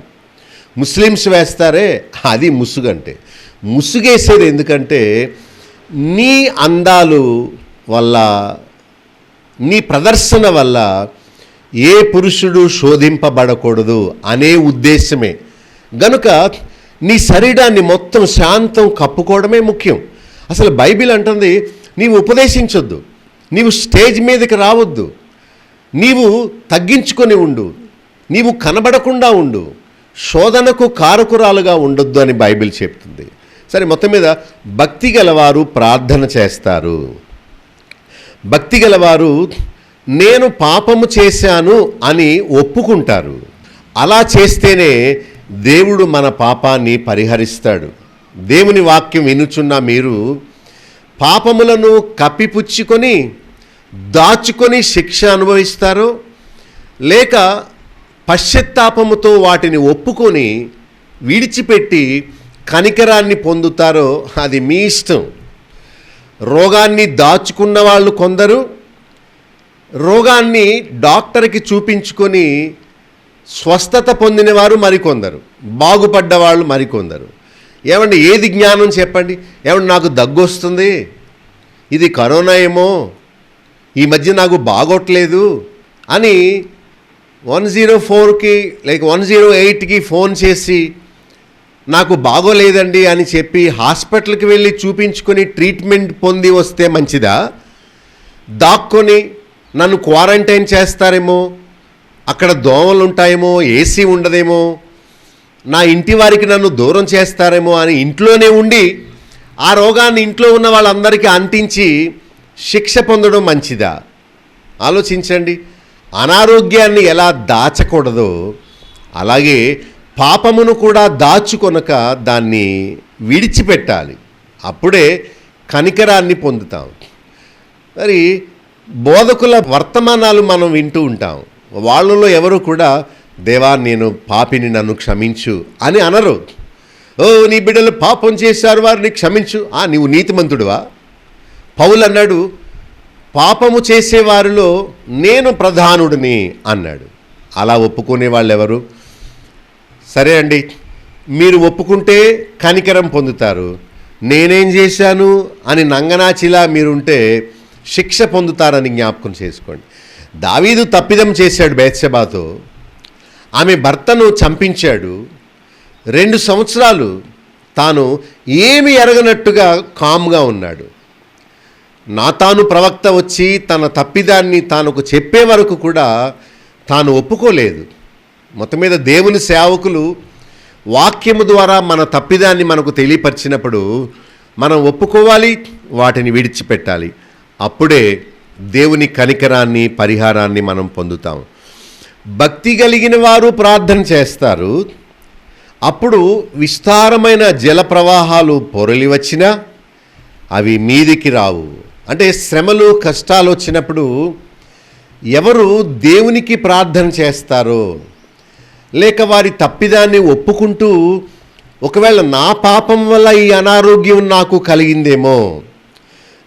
ముస్లిమ్స్ వేస్తారే అది ముసుగు అంటే. ముసుగేసేది ఎందుకంటే నీ అందాలు వల్ల, నీ ప్రదర్శన వల్ల ఏ పురుషుడు శోధింపబడకూడదు అనే ఉద్దేశమే గనుక నీ శరీరాన్ని మొత్తం శాంతం కప్పుకోవడమే ముఖ్యం. అసలు బైబిల్ అంటుంది నీవు ఉపదేశించొద్దు, నీవు స్టేజ్ మీదకి రావద్దు, నీవు తగ్గించుకొని ఉండు, నీవు కనబడకుండా ఉండు, శోధనకు కారకురాలుగా ఉండొద్దు అని బైబిల్ చెప్తుంది. సరే, మొత్తం మీద భక్తి గలవారు ప్రార్థన చేస్తారు. భక్తి గలవారు నేను పాపము చేశాను అని ఒప్పుకుంటారు. అలా చేస్తేనే దేవుడు మన పాపాన్ని పరిహరిస్తాడు. దేవుని వాక్యం వినుచున్న మీరు పాపములను కప్పిపుచ్చుకొని దాచుకొని శిక్ష అనుభవిస్తారో, లేక పశ్చాత్తాపముతో వాటిని ఒప్పుకొని విడిచిపెట్టి కనికరాన్ని పొందుతారో అది మీ ఇష్టం. రోగాన్ని దాచుకున్న వాళ్ళు కొందరు, రోగాన్ని డాక్టర్కి చూపించుకొని స్వస్థత పొందినవారు మరికొందరు, బాగుపడ్డవాళ్ళు మరికొందరు. ఏమండి ఏది జ్ఞానం చెప్పండి? ఏమండి నాకు దగ్గు వస్తుంది, ఇది కరోనా ఏమో, ఈ మధ్య నాకు బాగోట్లేదు అని 104కి లేక 108కి ఫోన్ చేసి నాకు బాగోలేదండి అని చెప్పి హాస్పిటల్కి వెళ్ళి చూపించుకొని ట్రీట్మెంట్ పొంది వస్తే మంచిదా? దాక్కొని నన్ను క్వారంటైన్ చేస్తారేమో, అక్కడ దోమలు ఉంటాయేమో, ఏసీ ఉండదేమో, నా ఇంటి వారికి నన్ను దూరం చేస్తారేమో అని ఇంట్లోనే ఉండి ఆ రోగాన్ని ఇంట్లో ఉన్న వాళ్ళందరికీ అంటించి శిక్ష పొందడం మంచిదా? ఆలోచించండి. అనారోగ్యాన్ని ఎలా దాచకూడదో అలాగే పాపమును కూడా దాచుకొనక దాన్ని విడిచిపెట్టాలి. అప్పుడే కనికరాన్ని పొందుతాం. మరి బోధకుల వర్తమానాలు మనం వింటూ ఉంటాం. వాళ్ళలో ఎవరు కూడా దేవా నేను పాపిని, నన్ను క్షమించు అని అనరు. ఓ నీ బిడ్డలు పాపం చేశారు, వారిని క్షమించు. నీవు నీతిమంతుడువా? పౌలు అన్నాడు పాపము చేసేవారిలో నేను ప్రధానుడిని అన్నాడు. అలా ఒప్పుకునే వాళ్ళు ఎవరు? సరే అండి, మీరు ఒప్పుకుంటే కనికరం పొందుతారు, నేనేం చేశాను అని నంగనాచిలా మీరుంటే శిక్ష పొందుతారని జ్ఞాపకం చేసుకోండి. దావీదు తప్పిదం చేశాడు బెత్షెబాతో, ఆమె భర్తను చంపించాడు. 2 సంవత్సరాలు తాను ఏమి ఎరగనట్టుగా కామ్గా ఉన్నాడు. నాతాను ప్రవక్త వచ్చి తన తప్పిదాన్ని తానుకు చెప్పే వరకు కూడా తాను ఒప్పుకోలేదు. మొత్తం మీద దేవుని సేవకులు వాక్యము ద్వారా మన తప్పిదాన్ని మనకు తెలియపరిచినప్పుడు మనం ఒప్పుకోవాలి, వాటిని విడిచిపెట్టాలి. అప్పుడే దేవుని కనికరాన్ని, పరిహారాన్ని మనం పొందుతాం. భక్తి కలిగిన వారు ప్రార్థన చేస్తారు, అప్పుడు విస్తారమైన జల ప్రవాహాలు పొరలి వచ్చినా అవి మీదికి రావు. అంటే శ్రమలు, కష్టాలు వచ్చినప్పుడు ఎవరు దేవునికి ప్రార్థన చేస్తారో, లేక వారి తప్పిదాన్ని ఒప్పుకుంటూ ఒకవేళ నా పాపం వల్ల ఈ అనారోగ్యం నాకు కలిగిందేమో,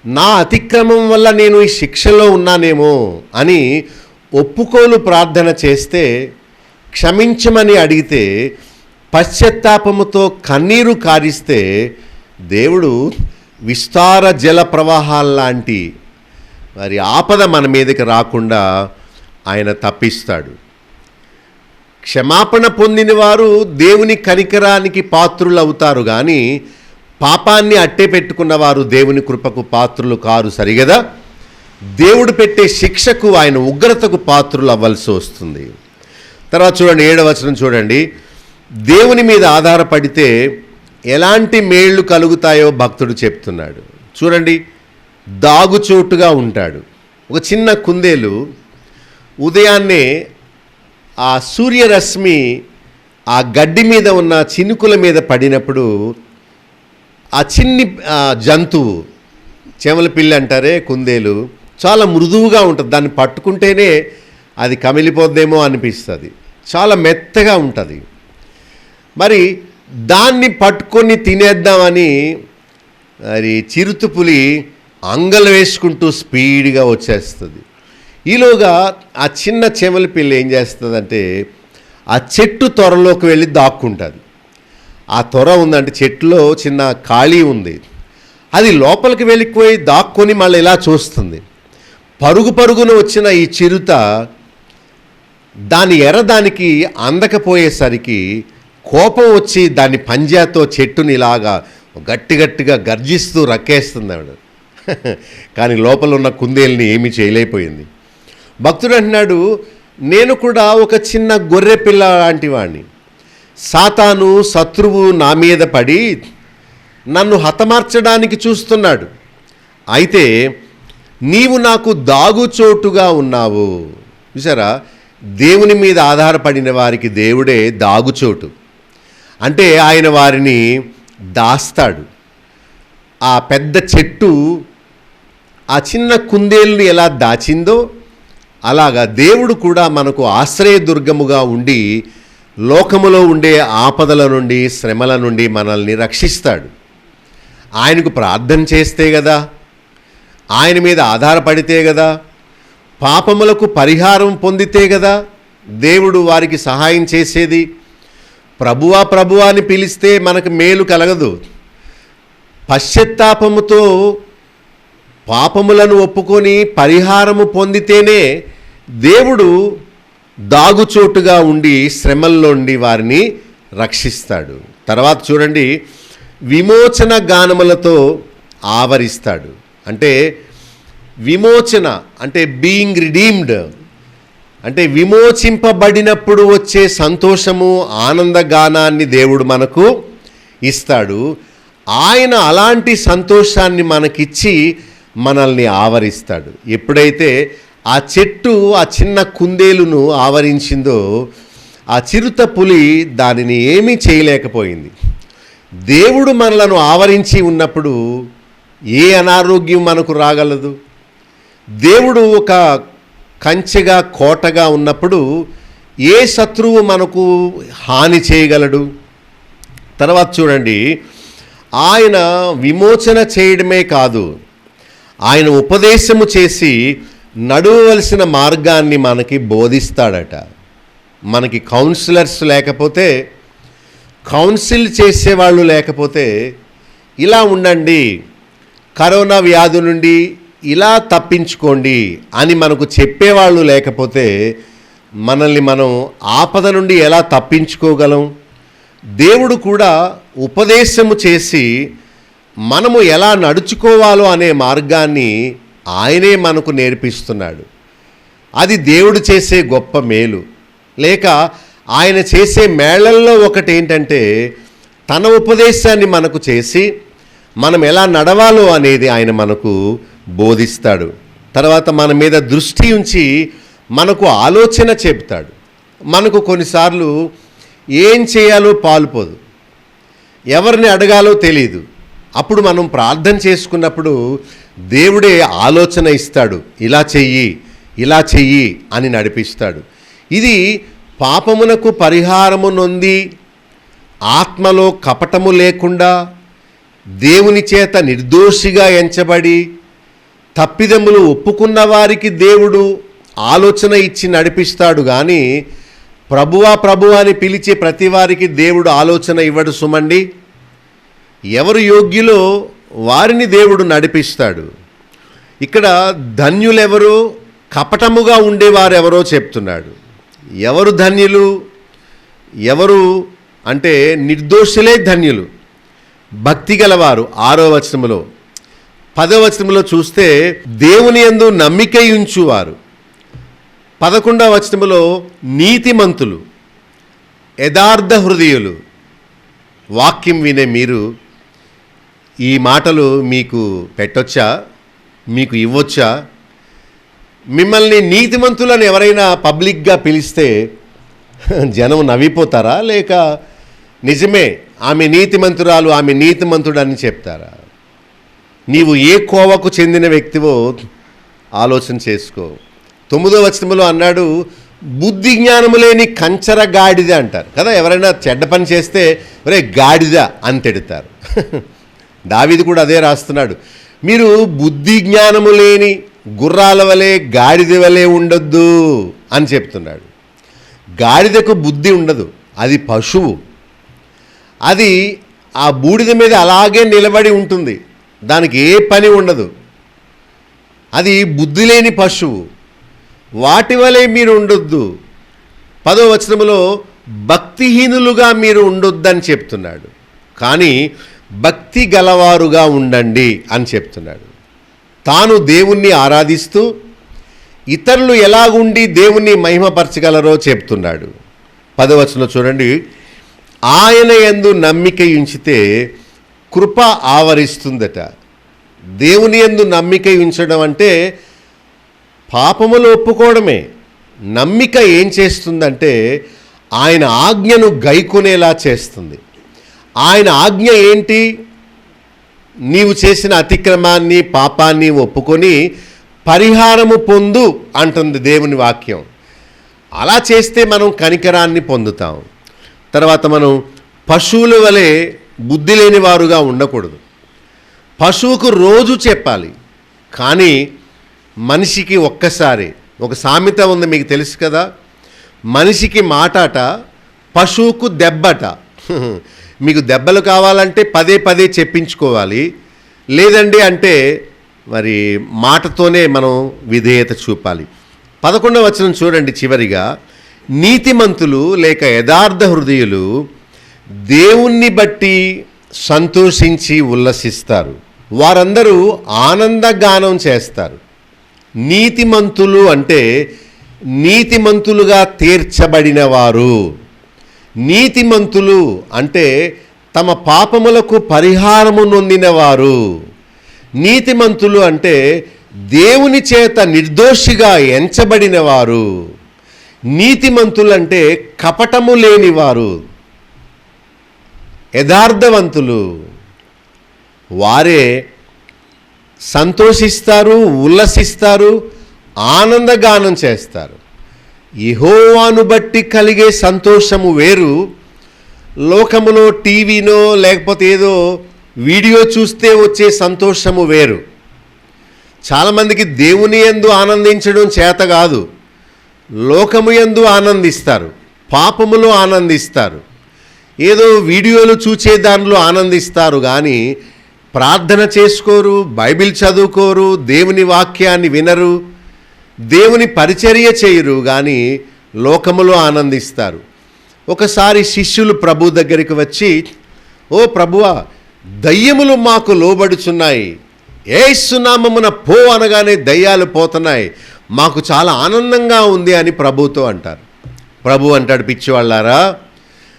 నా అతిక్రమం వల్ల నేను ఈ శిక్షలో ఉన్నానేమో అని ఒప్పుకోలు ప్రార్థన చేస్తే, క్షమించమని అడిగితే, పశ్చాత్తాపముతో కన్నీరు కారిస్తే దేవుడు విస్తార జల ప్రవాహాల్లాంటి మరి ఆపద మన మీదకి రాకుండా ఆయన తప్పిస్తాడు. క్షమాపణ పొందిన వారు దేవుని కనికరానికి పాత్రులు అవుతారు, కానీ పాపాన్ని అట్టే పెట్టుకున్న వారు దేవుని కృపకు పాత్రులు కారు. సరిగదా? దేవుడు పెట్టే శిక్షకు, ఆయన ఉగ్రతకు పాత్రులు అవ్వాల్సి వస్తుంది. తర్వాత చూడండి, 7వ వచనం చూడండి. దేవుని మీద ఆధారపడితే ఎలాంటి మేళ్ళు కలుగుతాయో భక్తుడు చెప్తున్నాడు. చూడండి, దాగుచోటుగా ఉంటాడు. ఒక చిన్న కుందేలు ఉదయాన్నే ఆ సూర్యరశ్మి ఆ గడ్డి మీద ఉన్న చినుకుల మీద పడినప్పుడు ఆ చిన్ని జంతువు, చెమల పిల్లి అంటారే కుందేలు, చాలా మృదువుగా ఉంటుంది. దాన్ని పట్టుకుంటేనే అది కమిలిపోద్దేమో అనిపిస్తుంది. చాలా మెత్తగా ఉంటుంది. మరి దాన్ని పట్టుకొని తినేద్దామని మరి చిరుతుపులి అంగలు వేసుకుంటూ స్పీడ్గా వచ్చేస్తుంది. ఈలోగా ఆ చిన్న చెమలి పిల్లి ఏం చేస్తుందంటే ఆ చెట్టు త్వరలోకి వెళ్ళి దాక్కుంటుంది. ఆ త్వర ఉందంటే చెట్టులో చిన్న ఖాళీ ఉంది, అది లోపలికి వెళ్ళిపోయి దాక్కొని మళ్ళీ ఇలా చూస్తుంది. పరుగు పరుగున వచ్చిన ఈ చిరుత దాని దానికి అందకపోయేసరికి కోపం వచ్చి దాని పంజాతో చెట్టుని ఇలాగా గట్టిగా గర్జిస్తూ రక్కేస్తుంది ఆవిడ. కానీ లోపల ఉన్న కుందేల్ని ఏమీ చేయలేకపోయింది. భక్తుడు అంటున్నాడు, నేను కూడా ఒక చిన్న గొర్రె పిల్ల లాంటి వాడిని. సాతాను, శత్రువు నా మీద పడి నన్ను హతమార్చడానికి చూస్తున్నాడు. అయితే నీవు నాకు దాగుచోటుగా ఉన్నావు. చూసారా, దేవుని మీద ఆధారపడిన వారికి దేవుడే దాగుచోటు. అంటే ఆయన వారిని దాస్తాడు. ఆ పెద్ద చెట్టు ఆ చిన్న కుందేలుని ఎలా దాచిందో అలాగా దేవుడు కూడా మనకు ఆశ్రయదుర్గముగా ఉండి లోకములో ఉండే ఆపదల నుండి, శ్రమల నుండి మనల్ని రక్షిస్తాడు. ఆయనకు ప్రార్థన చేస్తే కదా, ఆయన మీద ఆధారపడితే కదా, పాపములకు పరిహారం పొందితే కదా దేవుడు వారికి సహాయం చేసేది. ప్రభువా ప్రభువా అని పిలిస్తే మనకు మేలు కలగదు. పశ్చాత్తాపముతో పాపములను ఒప్పుకొని పరిహారము పొందితేనే దేవుడు దాగుచోటుగా ఉండి శ్రమల్లోండి వారిని రక్షిస్తాడు. తర్వాత చూడండి, విమోచన గానములతో ఆవరిస్తాడు. అంటే విమోచన అంటే బీయింగ్ రిడీమ్డ్, అంటే విమోచింపబడినప్పుడు వచ్చే సంతోషము, ఆనందగానాన్ని దేవుడు మనకు ఇస్తాడు. ఆయన అలాంటి సంతోషాన్ని మనకిచ్చి మనల్ని ఆవరిస్తాడు. ఎప్పుడైతే ఆ చెట్టు ఆ చిన్న కుందేలును ఆవరించిందో ఆ చిరుత పులి దానిని ఏమీ చేయలేకపోయింది. దేవుడు మనలను ఆవరించి ఉన్నప్పుడు ఏ అనారోగ్యం మనకు రాగలదు? దేవుడు ఒక కంచెగా, కోటగా ఉన్నప్పుడు ఏ శత్రువు మనకు హాని చేయగలడు? తర్వాత చూడండి, ఆయన విమోచన చేయడమే కాదు, ఆయన ఉపదేశము చేసి నడవవలసిన మార్గాన్ని మనకి బోధిస్తాడట. మనకి కౌన్సిలర్స్ లేకపోతే, కౌన్సిల్ చేసేవాళ్ళు లేకపోతే, ఇలా ఉండండి, కరోనా వ్యాధి నుండి ఇలా తప్పించుకోండి అని మనకు చెప్పేవాళ్ళు లేకపోతే మనల్ని మనం ఆపద నుండి ఎలా తప్పించుకోగలం? దేవుడు కూడా ఉపదేశము చేసి మనము ఎలా నడుచుకోవాలో అనే మార్గాన్ని ఆయనే మనకు నేర్పిస్తున్నాడు. అది దేవుడు చేసే గొప్ప మేలు. లేక ఆయన చేసే మేళల్లో ఒకటి ఏంటంటే, తన ఉపదేశాన్ని మనకు చేసి మనం ఎలా నడవాలో అనేది ఆయన మనకు బోధిస్తాడు. తర్వాత మన మీద దృష్టి ఉంచి మనకు ఆలోచన చెప్తాడు. మనకు కొన్నిసార్లు ఏం చేయాలో పాలుపోదు, ఎవరిని అడగాలో తెలియదు. అప్పుడు మనం ప్రార్థన చేసుకున్నప్పుడు దేవుడే ఆలోచన ఇస్తాడు, ఇలా చెయ్యి, ఇలా చెయ్యి అని నడిపిస్తాడు. ఇది పాపమునకు పరిహారము నొంది ఆత్మలో కపటము లేకుండా దేవుని చేత నిర్దోషిగా ఎంచబడి తప్పిదములు ఒప్పుకున్న వారికి దేవుడు ఆలోచన ఇచ్చి నడిపిస్తాడు. కానీ ప్రభువా ప్రభువా అని పిలిచే ప్రతి వారికి దేవుడు ఆలోచన ఇవ్వడు సుమండి. ఎవరు యోగ్యులో వారిని దేవుడు నడిపిస్తాడు. ఇక్కడ ధన్యులెవరో, కపటముగా ఉండేవారెవరో చెప్తున్నాడు. ఎవరు ధన్యులు? ఎవరు అంటే నిర్దోషులే ధన్యులు, భక్తి గలవారు. 6వ వచనములో, 10వ వచనములో చూస్తే దేవుని యందు నమ్మిక ఉంచువారు. 11వ వచనములో నీతిమంతులు, యథార్థ హృదయులు. వాక్యం వినే మీరు ఈ మాటలు మీకు పెట్టొచ్చా? మీకు ఇవ్వొచ్చా? మిమ్మల్ని నీతిమంతులని ఎవరైనా పబ్లిక్గా పిలిస్తే జనం నవ్విపోతారా? లేక నిజమే ఆమె నీతిమంతురాలు, ఆమె నీతిమంతుడు అని చెప్తారా? నీవు ఏ కోవకు చెందిన వ్యక్తివో ఆలోచన చేసుకో. 9వ వచనములో అన్నాడు, బుద్ధి జ్ఞానము లేని కంచర గాడిద అంటారు కదా. ఎవరైనా చెడ్డ పని చేస్తే ఒరే గాడిద అని తిడతారు. దావీదు కూడా అదే రాస్తున్నాడు, మీరు బుద్ధి జ్ఞానము లేని గుర్రాల వలె గాడిద వలె ఉండొద్దు అని చెప్తున్నాడు. గాడిదకు బుద్ధి ఉండదు, అది పశువు. అది ఆ బూడిద మీద అలాగే నిలబడి ఉంటుంది, దానికి ఏ పని ఉండదు. అది బుద్ధి లేని పశువు. వాటి వలె మీరు ఉండొద్దు. 10వ వచనములో భక్తిహీనులుగా మీరు ఉండొద్దని చెప్తున్నాడు. కానీ భక్తి గలవారుగా ఉండండి అని చెప్తున్నాడు. తాను దేవుణ్ణి ఆరాధిస్తూ ఇతరులు ఎలాగుండి దేవుణ్ణి మహిమపరచగలరో చెప్తున్నాడు. 10వ వచనంలో చూడండి, ఆయన యందు నమ్మిక ఉంచితే కృప ఆవరిస్తుందట. దేవుని యందు నమ్మిక ఉంచడం అంటే పాపములు ఒప్పుకోవడమే. నమ్మిక ఏం చేస్తుందంటే ఆయన ఆజ్ఞను గైకొనేలా చేస్తుంది. ఆయన ఆజ్ఞ ఏంటి? నీవు చేసిన అతిక్రమాన్ని, పాపాన్ని ఒప్పుకొని పరిహారము పొందు అంటుంది దేవుని వాక్యం. అలా చేస్తే మనం కనికరాన్ని పొందుతాం. తర్వాత మనం పశువుల వలె బుద్ధి లేని వారుగా ఉండకూడదు. పశువుకు రోజు చెప్పాలి, కానీ మనిషికి ఒక్కసారి. ఒక సామెత ఉంది, మీకు తెలుసు కదా, మనిషికి మాటాట, పశువుకు దెబ్బట. మీకు దెబ్బలు కావాలంటే పదే పదే చెప్పించుకోవాలి, లేదండి అంటే మరి మాటతోనే మనం విధేయత చూపాలి. 11వ వచనం చూడండి చివరిగా, నీతిమంతులు లేక యథార్థ హృదయులు దేవుణ్ణి బట్టి సంతోషించి ఉల్లసిస్తారు, వారందరూ ఆనందగానం చేస్తారు. నీతిమంతులు అంటే నీతిమంతులుగా తీర్చబడిన వారు. నీతిమంతులు అంటే తమ పాపములకు పరిహారము నొందినవారు. నీతిమంతులు అంటే దేవుని చేత నిర్దోషిగా ఎంచబడినవారు. నీతిమంతులు అంటే కపటము లేనివారు, యథార్థవంతులు. వారే సంతోషిస్తారు, ఉల్లసిస్తారు, ఆనందగానం చేస్తారు. యెహోవాను బట్టి కలిగే సంతోషము వేరు, లోకములో టీవీనో లేకపోతే ఏదో వీడియో చూస్తే వచ్చే సంతోషము వేరు. చాలామందికి దేవుని యందు ఆనందించడం చేత కాదు, లోకము యందు ఆనందిస్తారు, పాపములో ఆనందిస్తారు, ఏదో వీడియోలు చూచే దానిలో ఆనందిస్తారు, కానీ ప్రార్థన చేసుకోరు, బైబిల్ చదువుకోరు, దేవుని వాక్యాన్ని వినరు, దేవుని పరిచర్య చేయరు, కానీ లోకములో ఆనందిస్తారు. ఒకసారి శిష్యులు ప్రభు దగ్గరికి వచ్చి, ఓ ప్రభువా, దయ్యములు మాకు లోబడుచున్నాయి, యేసు నామమున పో అనగానే దయ్యాలు పోతున్నాయి, మాకు చాలా ఆనందంగా ఉంది అని ప్రభుతో అంటారు. ప్రభు అంటాడు, పిచ్చివాళ్ళారా,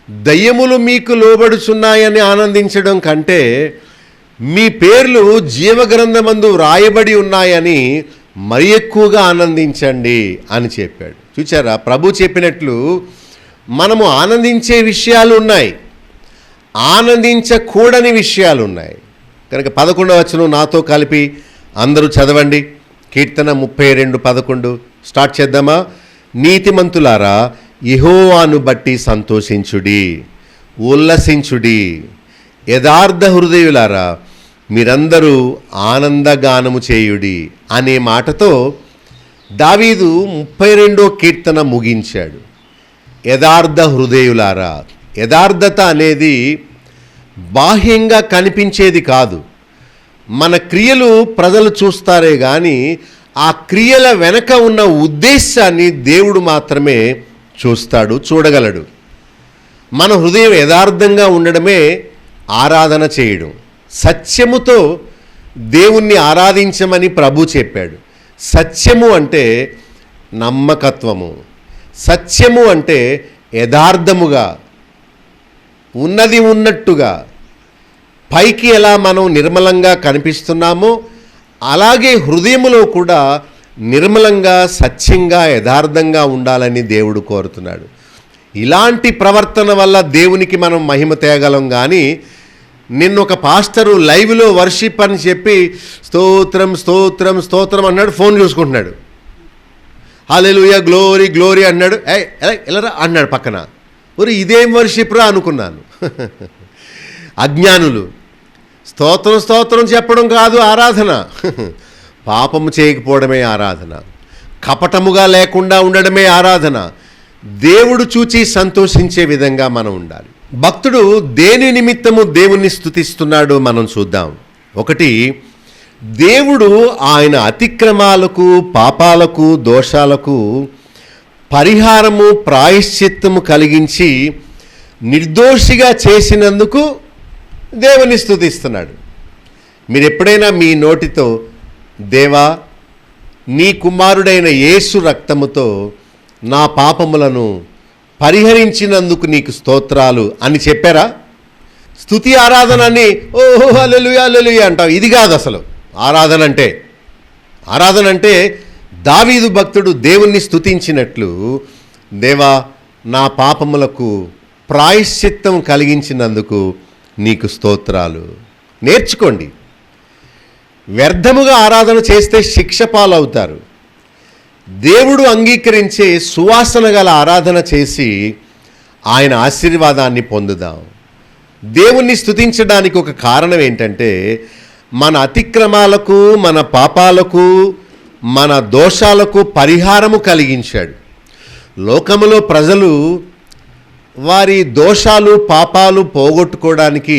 దయ్యములు మీకు లోబడుచున్నాయని ఆనందించడం కంటే మీ పేర్లు జీవగ్రంథమందు వ్రాయబడి ఉన్నాయని మరి ఎక్కువగా ఆనందించండి అని చెప్పాడు. చూచారా, ప్రభు చెప్పినట్లు మనము ఆనందించే విషయాలు ఉన్నాయి, ఆనందించకూడని విషయాలు ఉన్నాయి. కనుక 11వ వచనం నాతో కలిపి అందరూ చదవండి. కీర్తన 32:11 స్టార్ట్ చేద్దామా? నీతిమంతులారా, యెహోవాను బట్టి సంతోషించుడి, ఉల్లసించుడి. యథార్థ హృదయులారా, మీరందరూ ఆనందగానము చేయుడి అనే మాటతో దావీదు 32వ కీర్తన ముగించాడు. యథార్థ హృదయులారా, యథార్థత అనేది బాహ్యంగా కనిపించేది కాదు. మన క్రియలు ప్రజలు చూస్తారే కానీ ఆ క్రియల వెనక ఉన్న ఉద్దేశాన్ని దేవుడు మాత్రమే చూస్తాడు, చూడగలడు. మన హృదయం యథార్థంగా ఉండడమే ఆరాధన చేయడం. సత్యముతో దేవుణ్ణి ఆరాధించమని ప్రభు చెప్పాడు. సత్యము అంటే నమ్మకత్వము, సత్యము అంటే యథార్థముగా, ఉన్నది ఉన్నట్టుగా, పైకి ఎలా మనం నిర్మలంగా కనిపిస్తున్నామో అలాగే హృదయములో కూడా నిర్మలంగా, సత్యంగా, యథార్థంగా ఉండాలని దేవుడు కోరుతున్నాడు. ఇలాంటి ప్రవర్తన వల్ల దేవునికి మనం మహిమ తేగలం. కానీ నిన్న ఒక పాస్టరు లైవ్లో వర్షిప్ అని చెప్పి స్తోత్రం స్తోత్రం స్తోత్రం అన్నాడు, ఫోన్ చూసుకుంటున్నాడు. హల్లెలూయా గ్లోరీ గ్లోరీ అన్నాడు, ఎలారా అన్నాడు పక్కన. ఒరే ఇదేం వర్షిప్ రా అనుకున్నాను. అజ్ఞానులు. స్తోత్రం స్తోత్రం చెప్పడం కాదు ఆరాధన, పాపము చేయకపోవడమే ఆరాధన, కపటముగా లేకుండా ఉండడమే ఆరాధన. దేవుడు చూచి సంతోషించే విధంగా మనం ఉండాలి. భక్తుడు దేని నిమిత్తము దేవుణ్ణి స్తుతిస్తున్నాడో మనం చూద్దాం. ఒకటి, దేవుడు ఆయన అతిక్రమాలకు, పాపాలకు, దోషాలకు పరిహారము, ప్రాయశ్చిత్తము కలిగించి నిర్దోషిగా చేసినందుకు దేవుని స్తుతిస్తున్నాడు. మీరు ఎప్పుడైనా మీ నోటితో దేవా, నీ కుమారుడైన యేసు రక్తముతో నా పాపములను పరిహరించినందుకు నీకు స్తోత్రాలు అని చెప్పారా? స్తుతి ఆరాధన అని ఓహో హల్లెలూయా హల్లెలూయా అంటావు. ఇది కాదు అసలు ఆరాధన అంటే. ఆరాధన అంటే దావీదు భక్తుడు దేవుణ్ణి స్తుతించినట్లు, దేవా నా పాపములకు ప్రాయశ్చిత్తం కలిగించినందుకు నీకు స్తోత్రాలు. నేర్చుకోండి. వ్యర్థముగా ఆరాధన చేస్తే శిక్ష పాలవుతారు. దేవుడు అంగీకరించే సువాసన గల ఆరాధన చేసి ఆయన ఆశీర్వాదాన్ని పొందుదాం. దేవుణ్ణి స్తుతించడానికి ఒక కారణం ఏంటంటే మన అతిక్రమాలకు, మన పాపాలకు, మన దోషాలకు పరిహారము కలిగించాడు. లోకములో ప్రజలు వారి దోషాలు, పాపాలు పోగొట్టుకోవడానికి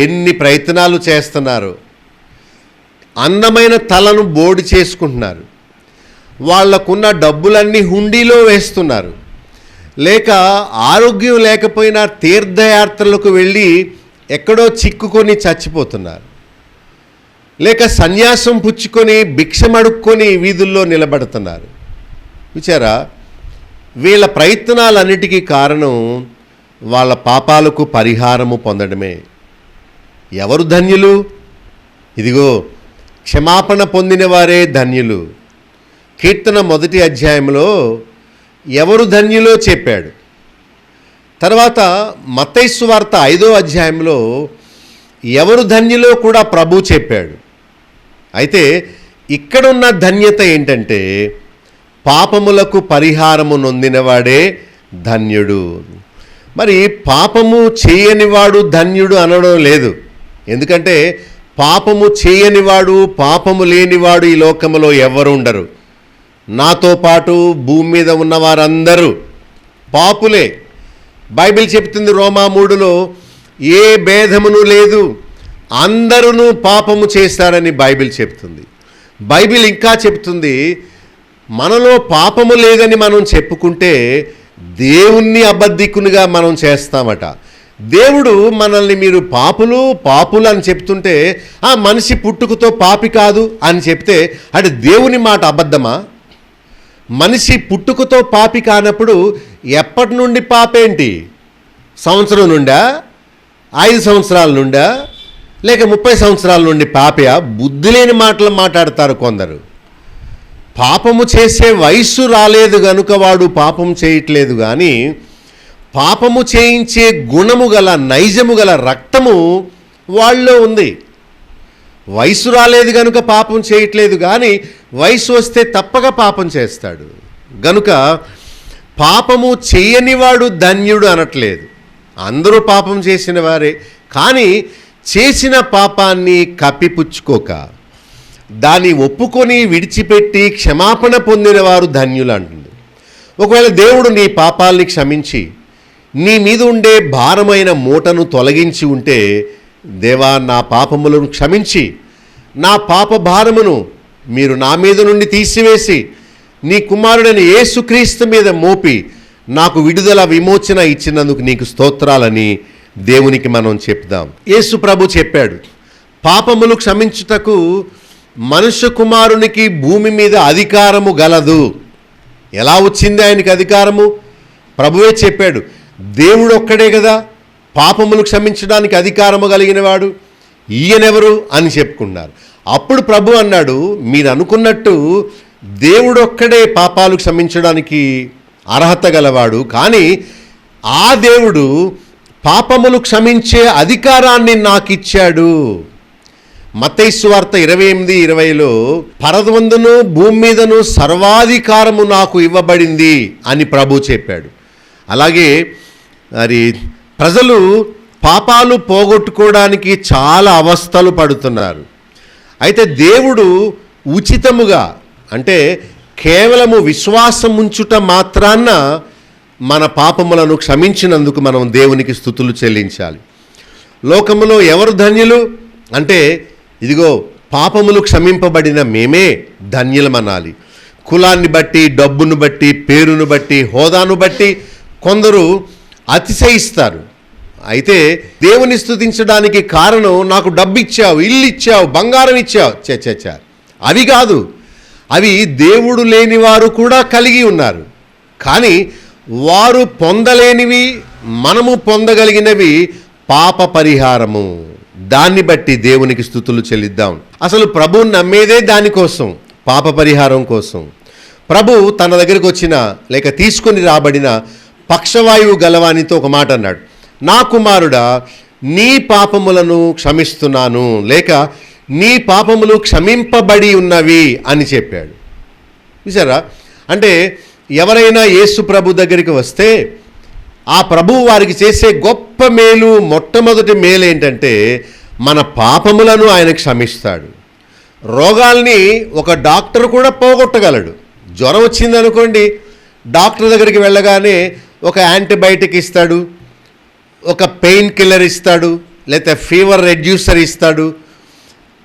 ఎన్ని ప్రయత్నాలు చేస్తున్నారు. అందమైన తలను బోడి చేసుకుంటున్నారు, వాళ్లకున్న డబ్బులన్నీ హుండీలో వేస్తున్నారు, లేక ఆరోగ్యం లేకపోయినా తీర్థయాత్రలకు వెళ్ళి ఎక్కడో చిక్కుకొని చచ్చిపోతున్నారు, లేక సన్యాసం పుచ్చుకొని భిక్షమడుక్కొని వీధుల్లో నిలబడుతున్నారు. చూచారా, వీళ్ళ ప్రయత్నాలన్నిటికీ కారణం వాళ్ళ పాపాలకు పరిహారము పొందడమే. ఎవరు ధన్యులు? ఇదిగో క్షమాపణ పొందిన వారే ధన్యులు. కీర్తన 1వ అధ్యాయంలో ఎవరు ధన్యులో చెప్పాడు. తర్వాత మత్తయి సువార్త 5వ అధ్యాయంలో ఎవరు ధన్యులో కూడా ప్రభు చెప్పాడు. అయితే ఇక్కడున్న ధన్యత ఏంటంటే పాపములకు పరిహారము నొందినవాడే ధన్యుడు. మరి పాపము చేయనివాడు ధన్యుడు అనడం లేదు. ఎందుకంటే పాపము చేయనివాడు, పాపము లేనివాడు ఈ లోకంలో ఎవరు ఉండరు. నాతో పాటు భూమి మీద ఉన్న వారందరూ పాపులే. బైబిల్ చెప్తుంది రోమా 3లో ఏ భేదమును లేదు, అందరూ పాపము చేస్తారని బైబిల్ చెప్తుంది. బైబిల్ ఇంకా చెప్తుంది, మనలో పాపము లేదని మనం చెప్పుకుంటే దేవుణ్ణి అబద్ధికునిగా మనం చేస్తామట. దేవుడు మనల్ని మీరు పాపులు అని చెప్తుంటే ఆ మనిషి పుట్టుకతో పాపి కాదు అని చెప్తే అంటే దేవుని మాట అబద్ధమా? మనిషి పుట్టుకతో పాపి కానప్పుడు ఎప్పటి నుండి పాపేంటి? సంవత్సరం నుండా, 5 సంవత్సరాల నుండా, లేక 30 సంవత్సరాల నుండి పాపయా? బుద్ధి లేని మాటలు మాట్లాడతారు కొందరు. పాపము చేసే వయస్సు రాలేదు గనుక వాడు పాపం చేయట్లేదు, కానీ పాపము చేయించే గుణము గల, నైజము గల రక్తము వాళ్ళలో ఉంది. వయసు రాలేదు గనుక పాపం చేయట్లేదు, కానీ వయసు వస్తే తప్పక పాపం చేస్తాడు. గనుక పాపము చేయనివాడు ధన్యుడు అనట్లేదు. అందరూ పాపం చేసిన వారే, కానీ చేసిన పాపాన్ని కప్పిపుచ్చుకోక దాన్ని ఒప్పుకొని విడిచిపెట్టి క్షమాపణ పొందిన వారు ధన్యులు అంటుంది. ఒకవేళ దేవుడు నీ పాపాల్ని క్షమించి నీ మీద ఉండే భారమైన మూటను తొలగించి ఉంటే, దేవా నా పాపములను క్షమించి నా పాప భారమును మీరు నా మీద నుండి తీసివేసి నీ కుమారుడైన యేసుక్రీస్తు మీద మోపి నాకు విడుదల విమోచన ఇచ్చినందుకు నీకు స్తోత్రాలని దేవునికి మనం చెప్దాం. యేసు ప్రభు చెప్పాడు, పాపములు క్షమించుటకు మనుష్య కుమారునికి భూమి మీద అధికారము గలదు. ఎలా వచ్చింది ఆయనకి అధికారము? ప్రభువే చెప్పాడు, దేవుడు ఒక్కడే కదా పాపములు క్షమించడానికి అధికారము కలిగిన వాడు, ఈయనెవరు అని చెప్పుకున్నారు. అప్పుడు ప్రభు అన్నాడు, మీరు అనుకున్నట్టు దేవుడు ఒక్కడే పాపాలు క్షమించడానికి అర్హత గలవాడు, కానీ ఆ దేవుడు పాపములు క్షమించే అధికారాన్ని నాకు ఇచ్చాడు. మత్తయి సువార్త 28:20లో పరమందును భూమి మీదను సర్వాధికారము నాకు ఇవ్వబడింది అని ప్రభు చెప్పాడు. అలాగే మరి ప్రజలు పాపాలు పోగొట్టుకోవడానికి చాలా అవస్థలు పడుతున్నారు. అయితే దేవుడు ఉచితముగా, అంటే కేవలము విశ్వాసం ఉంచుట మాత్రాన మన పాపములను క్షమించినందుకు మనం దేవునికి స్తుతులు చెల్లించాలి. లోకములో ఎవరు ధన్యులు అంటే, ఇదిగో పాపములు క్షమింపబడిన మేమే ధన్యులమనాలి. కులాన్ని బట్టి, డబ్బును బట్టి, పేరును బట్టి, హోదాను బట్టి కొందరు అతిశయిస్తారు. అయితే దేవుని స్తుతించడానికి కారణం, నాకు డబ్బు ఇచ్చావు, ఇల్లు ఇచ్చావు, బంగారం ఇచ్చావు. చ అవి కాదు. అవి దేవుడు లేని వారు కూడా కలిగి ఉన్నారు. కానీ వారు పొందలేనివి మనము పొందగలిగినవి పాప పరిహారము. దాన్ని బట్టి దేవునికి స్తుతులు చెల్లిద్దాం. అసలు ప్రభువుని నమ్మేదే దానికోసం, పాప పరిహారం కోసం. ప్రభు తన దగ్గరికి వచ్చిన లేక తీసుకొని రాబడిన పక్షవాయువు గలవానితో ఒక మాట అన్నాడు, నా కుమారుడా నీ పాపములను క్షమిస్తున్నాను, లేక నీ పాపములు క్షమింపబడి ఉన్నవి అని చెప్పాడు. చూసారా? అంటే ఎవరైనా యేసు ప్రభు దగ్గరికి వస్తే ఆ ప్రభువు వారికి చేసే గొప్ప మేలు, మొట్టమొదటి మేలు ఏంటంటే మన పాపములను ఆయన క్షమిస్తాడు. రోగాల్ని ఒక డాక్టర్ కూడా పోగొట్టగలడు. జ్వరం వచ్చిందనుకోండి, డాక్టర్ దగ్గరికి వెళ్ళగానే ఒక యాంటీబయాటిక్ ఇస్తాడు, ఒక పెయిన్ కిల్లర్ ఇస్తాడు, లేకపోతే ఫీవర్ రెడ్యూసర్ ఇస్తాడు,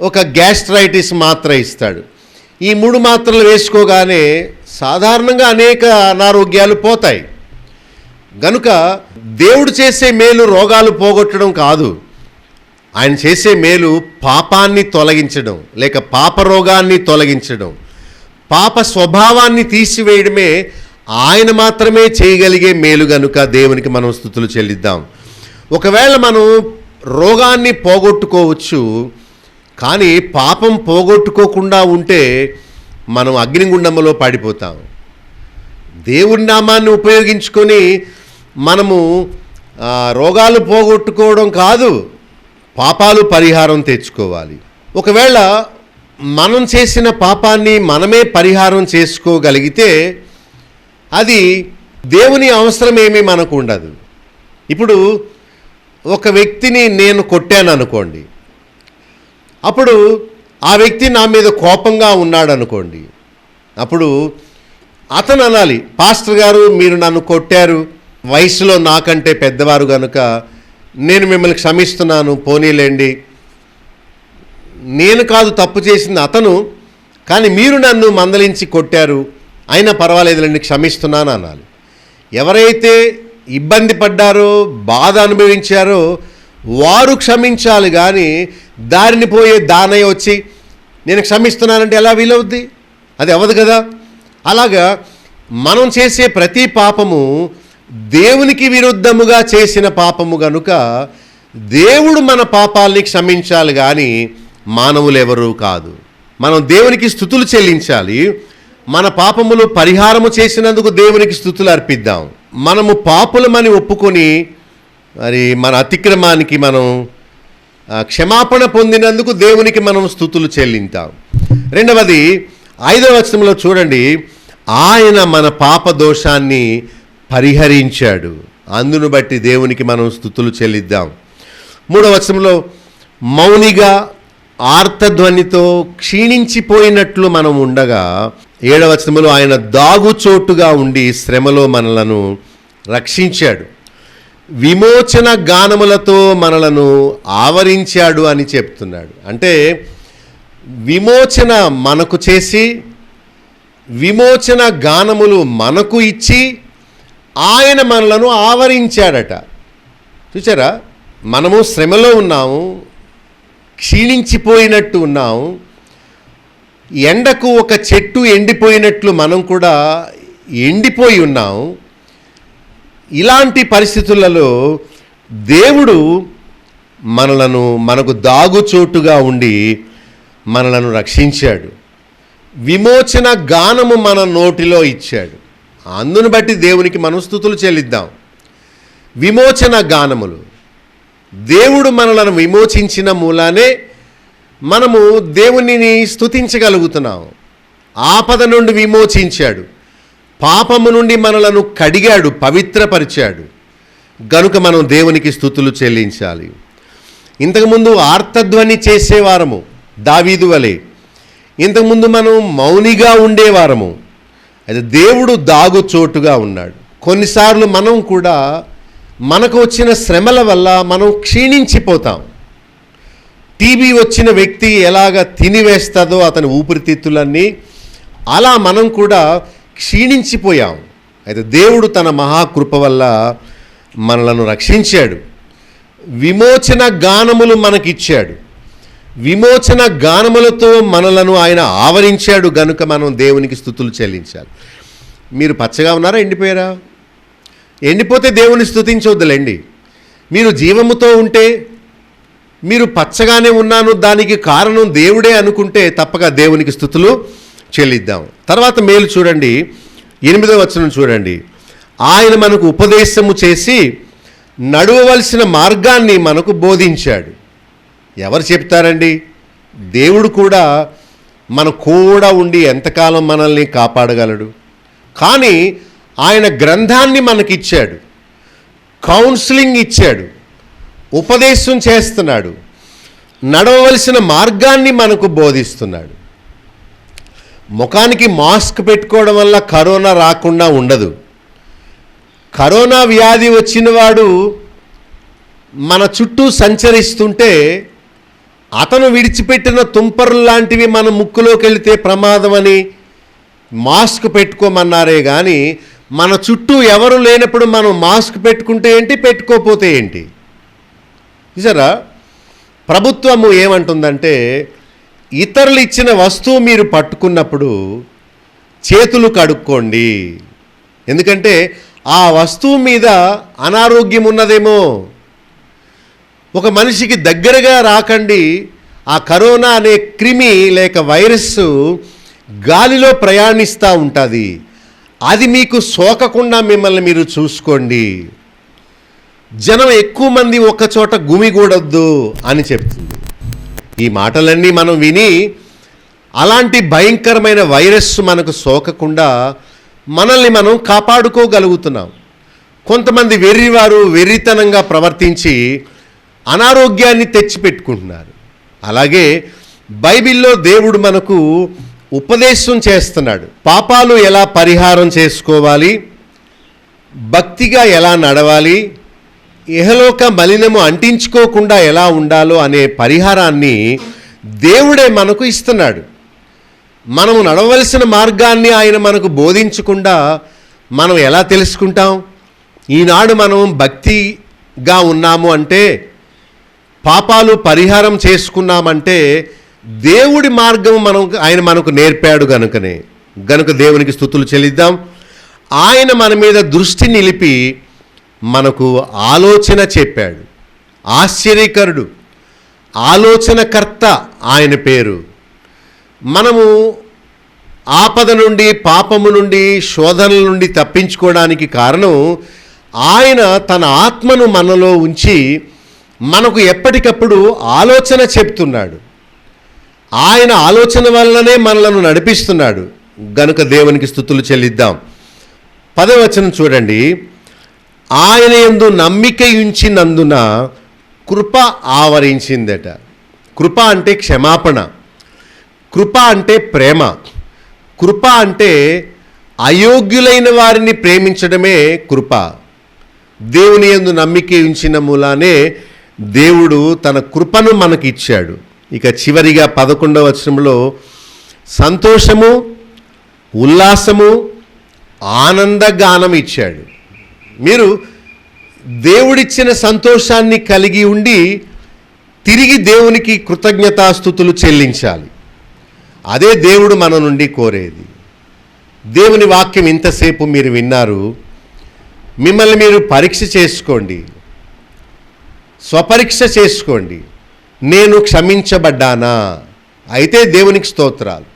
ఒక గ్యాస్ట్రైటిస్ మాత్ర ఇస్తాడు. ఈ 3 మాత్రలు వేసుకోగానే సాధారణంగా అనేక అనారోగ్యాలు పోతాయి. గనుక దేవుడు చేసే మేలు రోగాలు పోగొట్టడం కాదు. ఆయన చేసే మేలు పాపాన్ని తొలగించడం, లేక పాప రోగాన్ని తొలగించడం, పాప స్వభావాన్ని తీసివేయడమే ఆయన మాత్రమే చేయగలిగే మేలు. గనుక దేవునికి మనం స్తుతులు చెల్లిద్దాం. ఒకవేళ మనం రోగాన్ని పోగొట్టుకోవచ్చు, కానీ పాపం పోగొట్టుకోకుండా ఉంటే మనం అగ్నిగుండంలో పడిపోతాం. దేవుని నామాన్ని ఉపయోగించుకొని మనము రోగాలు పోగొట్టుకోవడం కాదు, పాపాలు పరిహారం తెచ్చుకోవాలి. ఒకవేళ మనం చేసిన పాపాన్ని మనమే పరిహారం చేసుకోగలిగితే అది దేవుని అవసరం ఏమీ మనకు ఉండదు. ఇప్పుడు ఒక వ్యక్తిని నేను కొట్టాను అనుకోండి, అప్పుడు ఆ వ్యక్తి నా మీద కోపంగా ఉన్నాడు అనుకోండి, అప్పుడు అతను అనాలి, పాస్టర్ గారు మీరు నన్ను కొట్టారు, వయసులో నాకంటే పెద్దవారు కనుక నేను మిమ్మల్ని క్షమిస్తున్నాను, పోనీలేండి, నేను కాదు తప్పు చేసింది అతను, కానీ మీరు నన్ను మందలించి కొట్టారు, అయినా పర్వాలేదులేండి క్షమిస్తున్నాను అనాలి. ఎవరైతే ఇబ్బంది పడ్డారో బాధ అనుభవించారో వారు క్షమించాలి, కానీ దారిని పోయే దానయ్య వచ్చి నేను క్షమిస్తున్నానంటే ఎలా వీలవుద్ది? అది అవ్వదు కదా. అలాగా మనం చేసే ప్రతి పాపము దేవునికి విరుద్ధముగా చేసిన పాపము గనుక దేవుడు మన పాపాలని క్షమించాలి, కానీ మానవులు ఎవరూ కాదు. మనం దేవునికి స్తుతులు చెల్లించాలి. మన పాపములు పరిహారము చేసినందుకు దేవునికి స్తుతులు అర్పిద్దాం. మనము పాపులమని ఒప్పుకొని మరి మన అతిక్రమానికి మనం క్షమాపణ పొందినందుకు దేవునికి మనం స్తుతులు చెల్లిద్దాం. రెండవది 5వ వచనంలో చూడండి, ఆయన మన పాప దోషాన్ని పరిహరించాడు, అందును బట్టి దేవునికి మనం స్తుతులు చెల్లిద్దాం. 3వ వచనంలో మౌనిగా ఆర్తధ్వనితో క్షీణించిపోయినట్లు మనం ఉండగా 7వ వచనంలో ఆయన దాగుచోటుగా ఉండి శ్రమలో మనలను రక్షించాడు, విమోచన గానములతో మనలను ఆవరించాడు అని చెప్తున్నాడు. అంటే విమోచన మనకు చేసి విమోచన గానములు మనకు ఇచ్చి ఆయన మనలను ఆవరించాడట. చూచారా, మనము శ్రమలో ఉన్నాము, క్షీణించిపోయినట్టు ఉన్నాము, ఎండకు ఒక చెట్టు ఎండిపోయినట్లు మనం కూడా ఎండిపోయి ఉన్నాము. ఇలాంటి పరిస్థితులలో దేవుడు మనకు దాగుచోటుగా ఉండి మనలను రక్షించాడు, విమోచన గానము మన నోటిలో ఇచ్చాడు, అందును బట్టి దేవునికి మనం స్తుతులు చెల్లిద్దాం. విమోచన గానములు, దేవుడు మనలను విమోచించిన మూలానే మనము దేవునిని స్తుతించగలుగుతున్నాం. ఆపద నుండి విమోచించాడు, పాపము నుండి మనలను కడిగాడు, పవిత్రపరిచాడు, గనుక మనం దేవునికి స్తుతులు చెల్లించాలి. ఇంతకుముందు ఆర్తధ్వని చేసేవారము దావీదు వలె, ఇంతకుముందు మనం మౌనిగా ఉండేవారము, అయితే దేవుడు దాగుచోటుగా ఉన్నాడు. కొన్నిసార్లు మనం కూడా మనకు వచ్చిన శ్రమల వల్ల మనం క్షీణించిపోతాం. టీబీ వచ్చిన వ్యక్తి ఎలాగ తినివేస్తుందో అతని ఊపిరితిత్తులన్నీ, అలా మనం కూడా క్షీణించిపోయాం. అయితే దేవుడు తన మహాకృప వల్ల మనలను రక్షించాడు, విమోచన గానములు మనకిచ్చాడు, విమోచన గానములతో మనలను ఆయన ఆవరించాడు, గనుక మనం దేవునికి స్తుతులు చెల్లించాలి. మీరు పచ్చగా ఉన్నారా, ఎండిపోయారా? ఎండిపోతే దేవుని స్తుతించవద్దులేండి. మీరు జీవముతో ఉంటే, మీరు పచ్చగానే ఉన్నాను దానికి కారణం దేవుడే అనుకుంటే తప్పక దేవునికి స్తుతులు చెల్లిద్దాం. తర్వాత మేలు చూడండి, 8వ వచనం చూడండి, ఆయన మనకు ఉపదేశము చేసి నడవవలసిన మార్గాన్ని మనకు బోధించాడు. ఎవరు చెప్తారండి? దేవుడు కూడా మన కూడా ఉండి ఎంతకాలం మనల్ని కాపాడగలడు? కానీ ఆయన గ్రంథాన్ని మనకిచ్చాడు, కౌన్సిలింగ్ ఇచ్చాడు, ఉపదేశం చేస్తున్నాడు, నడవవలసిన మార్గాన్ని మనకు బోధిస్తున్నాడు. ముఖానికి మాస్క్ పెట్టుకోవడం వల్ల కరోనా రాకుండా ఉండదు. కరోనా వ్యాధి వచ్చినవాడు మన చుట్టూ సంచరిస్తుంటే అతను విడిచిపెట్టిన తుంపర్లు లాంటివి మన ముక్కులోకి వెళితే ప్రమాదమని మాస్క్ పెట్టుకోమన్నారే కానీ మన చుట్టూ ఎవరు లేనప్పుడు మనం మాస్క్ పెట్టుకుంటే ఏంటి, పెట్టుకోకపోతే ఏంటి? చూసారా, ప్రభుత్వము ఏమంటుందంటే ఇతరులు ఇచ్చిన వస్తువు మీరు పట్టుకున్నప్పుడు చేతులు కడుక్కోండి, ఎందుకంటే ఆ వస్తువు మీద అనారోగ్యం ఉన్నదేమో. ఒక మనిషికి దగ్గరగా రాకండి, ఆ కరోనా అనే క్రిమి లేక వైరస్ గాలిలో ప్రయాణిస్తూ ఉంటుంది, అది మీకు సోకకుండా మిమ్మల్ని మీరు చూసుకోండి. జనం ఎక్కువ మంది ఒక చోట గుమిగూడొద్దు అని చెప్తుంది. ఈ మాటలన్నీ మనం విని అలాంటి భయంకరమైన వైరస్ మనకు సోకకుండా మనల్ని మనం కాపాడుకోగలుగుతున్నాం. కొంతమంది వెర్రివారు వెర్రితనంగా ప్రవర్తించి అనారోగ్యాన్ని తెచ్చిపెట్టుకుంటున్నారు. అలాగే బైబిల్లో దేవుడు మనకు ఉపదేశం చేస్తున్నాడు. పాపాలు ఎలా పరిహారం చేసుకోవాలి, భక్తిగా ఎలా నడవాలి, ఇహలోక మలినము అంటించుకోకుండా ఎలా ఉండాలో అనే పరిహారాన్ని దేవుడే మనకు ఇస్తున్నాడు. మనము నడవలసిన మార్గాన్ని ఆయన మనకు బోధించకుండా మనం ఎలా తెలుసుకుంటాం? ఈనాడు మనం భక్తిగా ఉన్నాము అంటే, పాపాలు పరిహారం చేసుకున్నామంటే దేవుడి మార్గం ఆయన మనకు నేర్పాడు గనుక దేవునికి స్తుతులు చెల్లిద్దాం. ఆయన మన మీద దృష్టి నిలిపి మనకు ఆలోచన చెప్పాడు. ఆశ్చర్యకరుడు, ఆలోచనకర్త ఆయన పేరు. మనము ఆపద నుండి, పాపము నుండి, శోధనల నుండి తప్పించుకోవడానికి కారణం ఆయన తన ఆత్మను మనలో ఉంచి మనకు ఎప్పటికప్పుడు ఆలోచన చెప్తున్నాడు. ఆయన ఆలోచన వల్లనే మనలను నడిపిస్తున్నాడు గనుక దేవునికి స్తుతులు చెల్లిద్దాం. 10వ వచనం చూడండి. ఆయన యందు నమ్మిక ఉంచినందున కృప ఆవరించిందట. కృప అంటే క్షమాపణ, కృప అంటే ప్రేమ, కృప అంటే అయోగ్యులైన వారిని ప్రేమించడమే కృప. దేవుని యందు నమ్మిక ఉంచిన మూలానే దేవుడు తన కృపను మనకిచ్చాడు. ఇక చివరిగా 11వ వచనంలో సంతోషము, ఉల్లాసము, ఆనందగానం ఇచ్చాడు. మీరు దేవుడిచ్చిన సంతోషాన్ని కలిగి ఉండి తిరిగి దేవునికి కృతజ్ఞతాస్తుతులు చెల్లించాలి. అదే దేవుడు మన నుండి కోరేది. దేవుని వాక్యం ఇంతసేపు మీరు విన్నారు. మిమ్మల్ని మీరు పరీక్ష చేసుకోండి, స్వపరీక్ష చేసుకోండి. నేను క్షమించబడ్డానా? అయితే దేవునికి స్తోత్రాలు.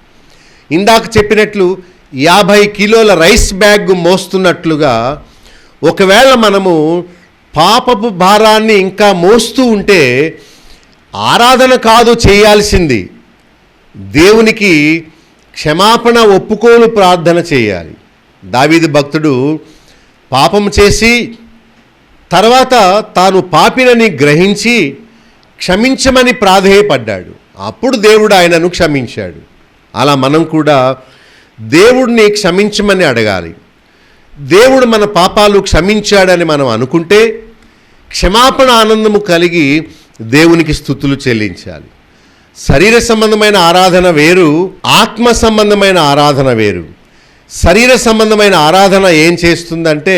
ఇందాక చెప్పినట్లు 50 కిలోల రైస్ బ్యాగ్ మోస్తున్నట్లుగా ఒకవేళ మనము పాపపు భారాన్ని ఇంకా మోస్తూ ఉంటే ఆరాధన కాదు చేయాల్సింది, దేవునికి క్షమాపణ ఒప్పుకోలు ప్రార్థన చేయాలి. దావీదు భక్తుడు పాపం చేసి తర్వాత తాను పాపినని గ్రహించి క్షమించమని ప్రాధేయపడ్డాడు. అప్పుడు దేవుడు ఆయనను క్షమించాడు. అలా మనం కూడా దేవుడిని క్షమించమని అడగాలి. దేవుడు మన పాపాలు క్షమించాడని మనం అనుకుంటే క్షమాపణ ఆనందము కలిగి దేవునికి స్తుతులు చెల్లించాలి. శరీర సంబంధమైన ఆరాధన వేరు, ఆత్మ సంబంధమైన ఆరాధన వేరు. శరీర సంబంధమైన ఆరాధన ఏం చేస్తుందంటే,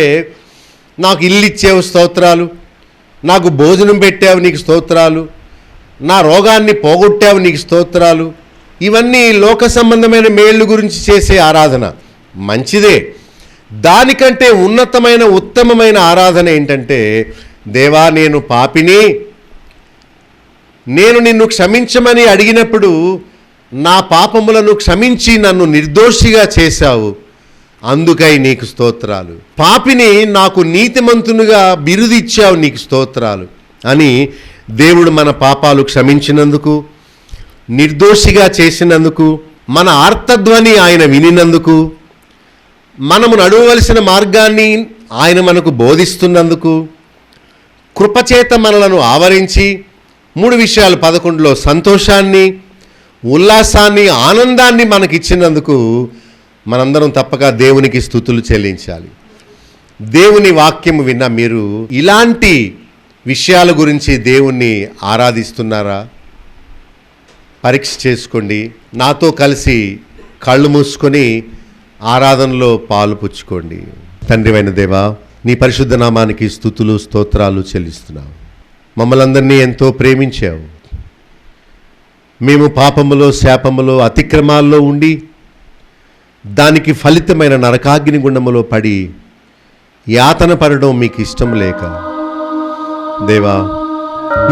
నాకు ఇల్లు ఇచ్చేవు స్తోత్రాలు, నాకు భోజనం పెట్టావు నీకు స్తోత్రాలు, నా రోగాన్ని పోగొట్టావు నీకు స్తోత్రాలు. ఇవన్నీ లోక సంబంధమైన మేళ్ళు గురించి చేసే ఆరాధన మంచిదే. దానికంటే ఉన్నతమైన ఉత్తమమైన ఆరాధన ఏంటంటే, దేవా నేను పాపిని, నేను నిన్ను క్షమించమని అడిగినప్పుడు నా పాపములను క్షమించి నన్ను నిర్దోషిగా చేశావు, అందుకై నీకు స్తోత్రాలు. పాపిని నాకు నీతిమంతునిగా బిరుదిచ్చావు, నీకు స్తోత్రాలు అని దేవుడు మన పాపాలు క్షమించినందుకు, నిర్దోషిగా చేసినందుకు, మన ఆర్తధ్వని ఆయన వినినందుకు, మనము నడవవలసిన మార్గాన్ని ఆయన మనకు బోధిస్తున్నందుకు, కృపచేత మనలను ఆవరించి 3 విషయాలు 11లో సంతోషాన్ని, ఉల్లాసాన్ని, ఆనందాన్ని మనకిచ్చినందుకు మనందరం తప్పక దేవునికి స్తుతులు చెల్లించాలి. దేవుని వాక్యము విన్న మీరు ఇలాంటి విషయాల గురించి దేవుణ్ణి ఆరాధిస్తున్నారా? పరీక్ష చేసుకోండి. నాతో కలిసి కళ్ళు మూసుకొని ఆరాధనలో పాలు పుచ్చుకోండి. తండ్రివైన దేవా, నీ పరిశుద్ధ నామానికి స్తుతులు స్తోత్రాలు చెల్లిస్తున్నావు. మమ్మల్ని అందరినీ ఎంతో ప్రేమించావు. మేము పాపములో, శాపములో, అతిక్రమాల్లో ఉండి దానికి ఫలితమైన నరకాగ్ని గుండములో పడి యాతన పడడం మీకు ఇష్టం లేక, దేవా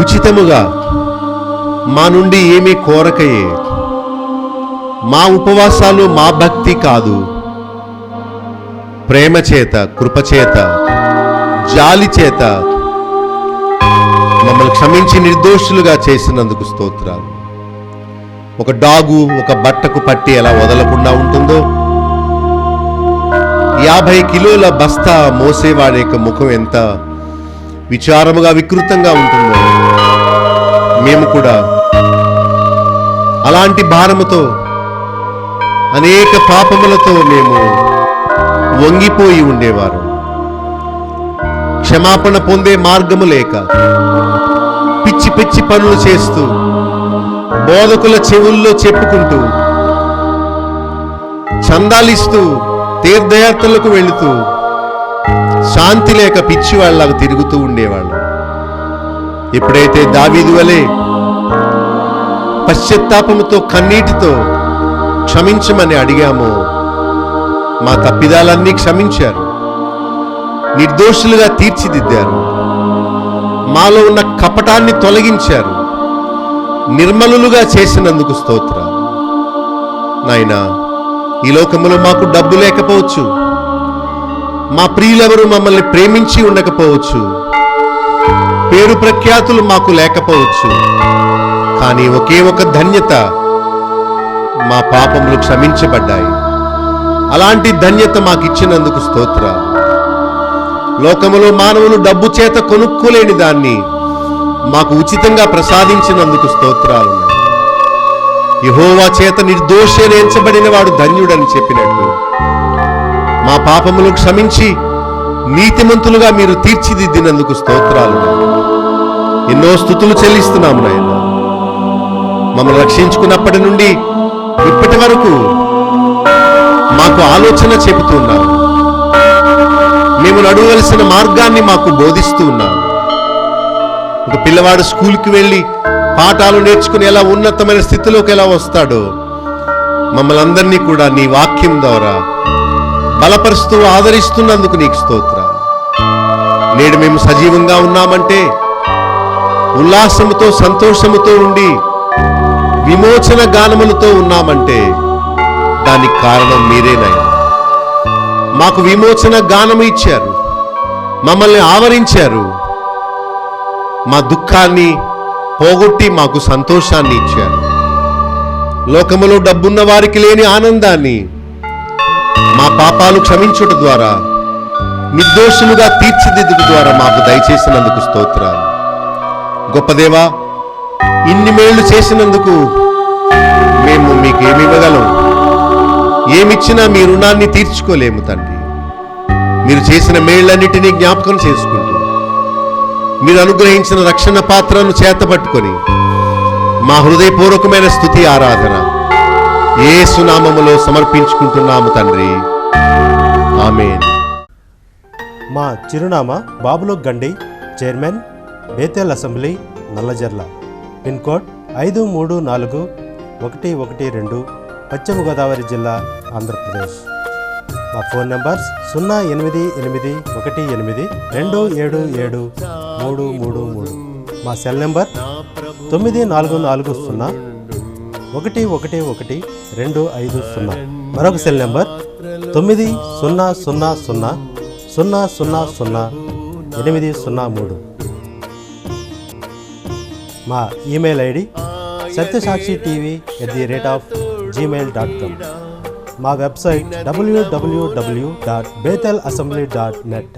ఉచితముగా మా నుండి ఏమీ కోరకయే, మా ఉపవాసాలు మా భక్తి కాదు, ప్రేమ చేత, కృపచేత, జాలి చేత మమ్మల్ని క్షమించి నిర్దోషులుగా చేసినందుకు స్తోత్రాలు. ఒక డాగు ఒక బట్టకు పట్టి ఎలా వదలకుండా ఉంటుందో, 50 కిలోల బస్తా మోసేవాడి యొక్క ముఖం ఎంత విచారముగా వికృతంగా ఉంటుందో, మేము కూడా అలాంటి భారముతో అనేక పాపములతో మేము వంగిపోయి ఉండేవారు. క్షమాపణ పొందే మార్గము లేక పిచ్చి పిచ్చి పనులు చేస్తూ బోధకుల చెవుల్లో చెప్పుకుంటూ చందాలిస్తూ తీర్థయాత్రలకు వెళుతూ శాంతి లేక పిచ్చి వాళ్ళకు తిరుగుతూ ఉండేవాళ్ళం. ఎప్పుడైతే దావీదు వలె పశ్చాత్తాపముతో కన్నీటితో క్షమించమని అడిగామో మా తప్పిదాలన్నీ క్షమించారు, నిర్దోషులుగా తీర్చిదిద్దారు, మాలో ఉన్న కపటాన్ని తొలగించారు, నిర్మలులుగా చేసినందుకు స్తోత్రాలు. నాయనా, ఈ లోకములో మాకు డబ్బు లేకపోవచ్చు, మా ప్రియులెవరు మమ్మల్ని ప్రేమించి ఉండకపోవచ్చు, పేరు ప్రఖ్యాతులు మాకు లేకపోవచ్చు, కానీ ఒకే ఒక ధన్యత, మా పాపములు క్షమించబడ్డాయి. అలాంటి ధన్యత మాకిచ్చినందుకు స్తోత్రాలు. లోకములో మానవులు డబ్బు చేత కొనుక్కోలేని దాన్ని మాకు ఉచితంగా ప్రసాదించినందుకు స్తోత్రాలు. యెహోవా చేత నిర్దోషి ఎంచబడిన వాడు ధన్యుడని చెప్పినట్టు మా పాపములు క్షమించి నీతిమంతులుగా మీరు తీర్చిదిద్దినందుకు స్తోత్రాలు. ఎన్నో స్తుతులు చెల్లిస్తున్నాము నాయన. మమ్మల్ని రక్షించుకున్నప్పటి నుండి ఇప్పటి వరకు మాకు ఆలోచన చెబుతున్నాము, మేము నడవలసిన మార్గాన్ని మాకు బోధిస్తూ ఉన్నాము. ఒక పిల్లవాడు స్కూల్కి వెళ్ళి పాఠాలు నేర్చుకుని ఎలా ఉన్నతమైన స్థితిలోకి ఎలా వస్తాడో మమ్మల్ని అందరినీ కూడా నీ వాక్యం ద్వారా బలపరుస్తూ ఆదరిస్తున్నందుకు నీకు స్తోత్రాలు. నేడు మేము సజీవంగా ఉన్నామంటే, ఉల్లాసముతో సంతోషముతో ఉండి విమోచన గానములతో ఉన్నామంటే దానికి కారణం మీరేనాయన. మాకు విమోచన గానము ఇచ్చారు, మమ్మల్ని ఆవరించారు, మా దుఃఖాన్ని పోగొట్టి మాకు సంతోషాన్ని ఇచ్చారు. లోకములో డబ్బున్న వారికి లేని ఆనందాన్ని మా పాపాలు క్షమించుట ద్వారా, నిర్దోషులుగా తీర్చిదిద్దుట ద్వారా మాకు దయచేసినందుకు స్తోత్రాలు. గొప్ప దేవా, ఇన్ని మేళ్లు చేసినందుకు మేము మీకు ఏమి ఇవ్వగలం? ఏమిచ్చినా మీ రుణాన్ని తీర్చుకోలేము తండ్రి. మీరు చేసిన మేళ్లన్నిటినీ జ్ఞాపకం చేసుకుంటూ, మీరు అనుగ్రహించిన రక్షణ పాత్రను చేతపట్టుకొని మా హృదయపూర్వకమైన స్తుతి ఆరాధన యేసు నామములో సమర్పించుకుంటున్నాము తండ్రి. ఆమేన్. మా చిరునామా బాబులో గండి, chairman, Bethel assembly, Nallajerla. Pin code 534112, పశ్చిమ గోదావరి జిల్లా, ఆంధ్రప్రదేశ్. మా ఫోన్ నంబర్స్ 08818277333. మా సెల్ నెంబర్ 9440111250. మరొక సెల్ నెంబర్ 9000000803. మా ఈమెయిల్ ఐడి satysakshiTV@gmail.com. మా వెబ్సైట్ www.bethelassembly.net.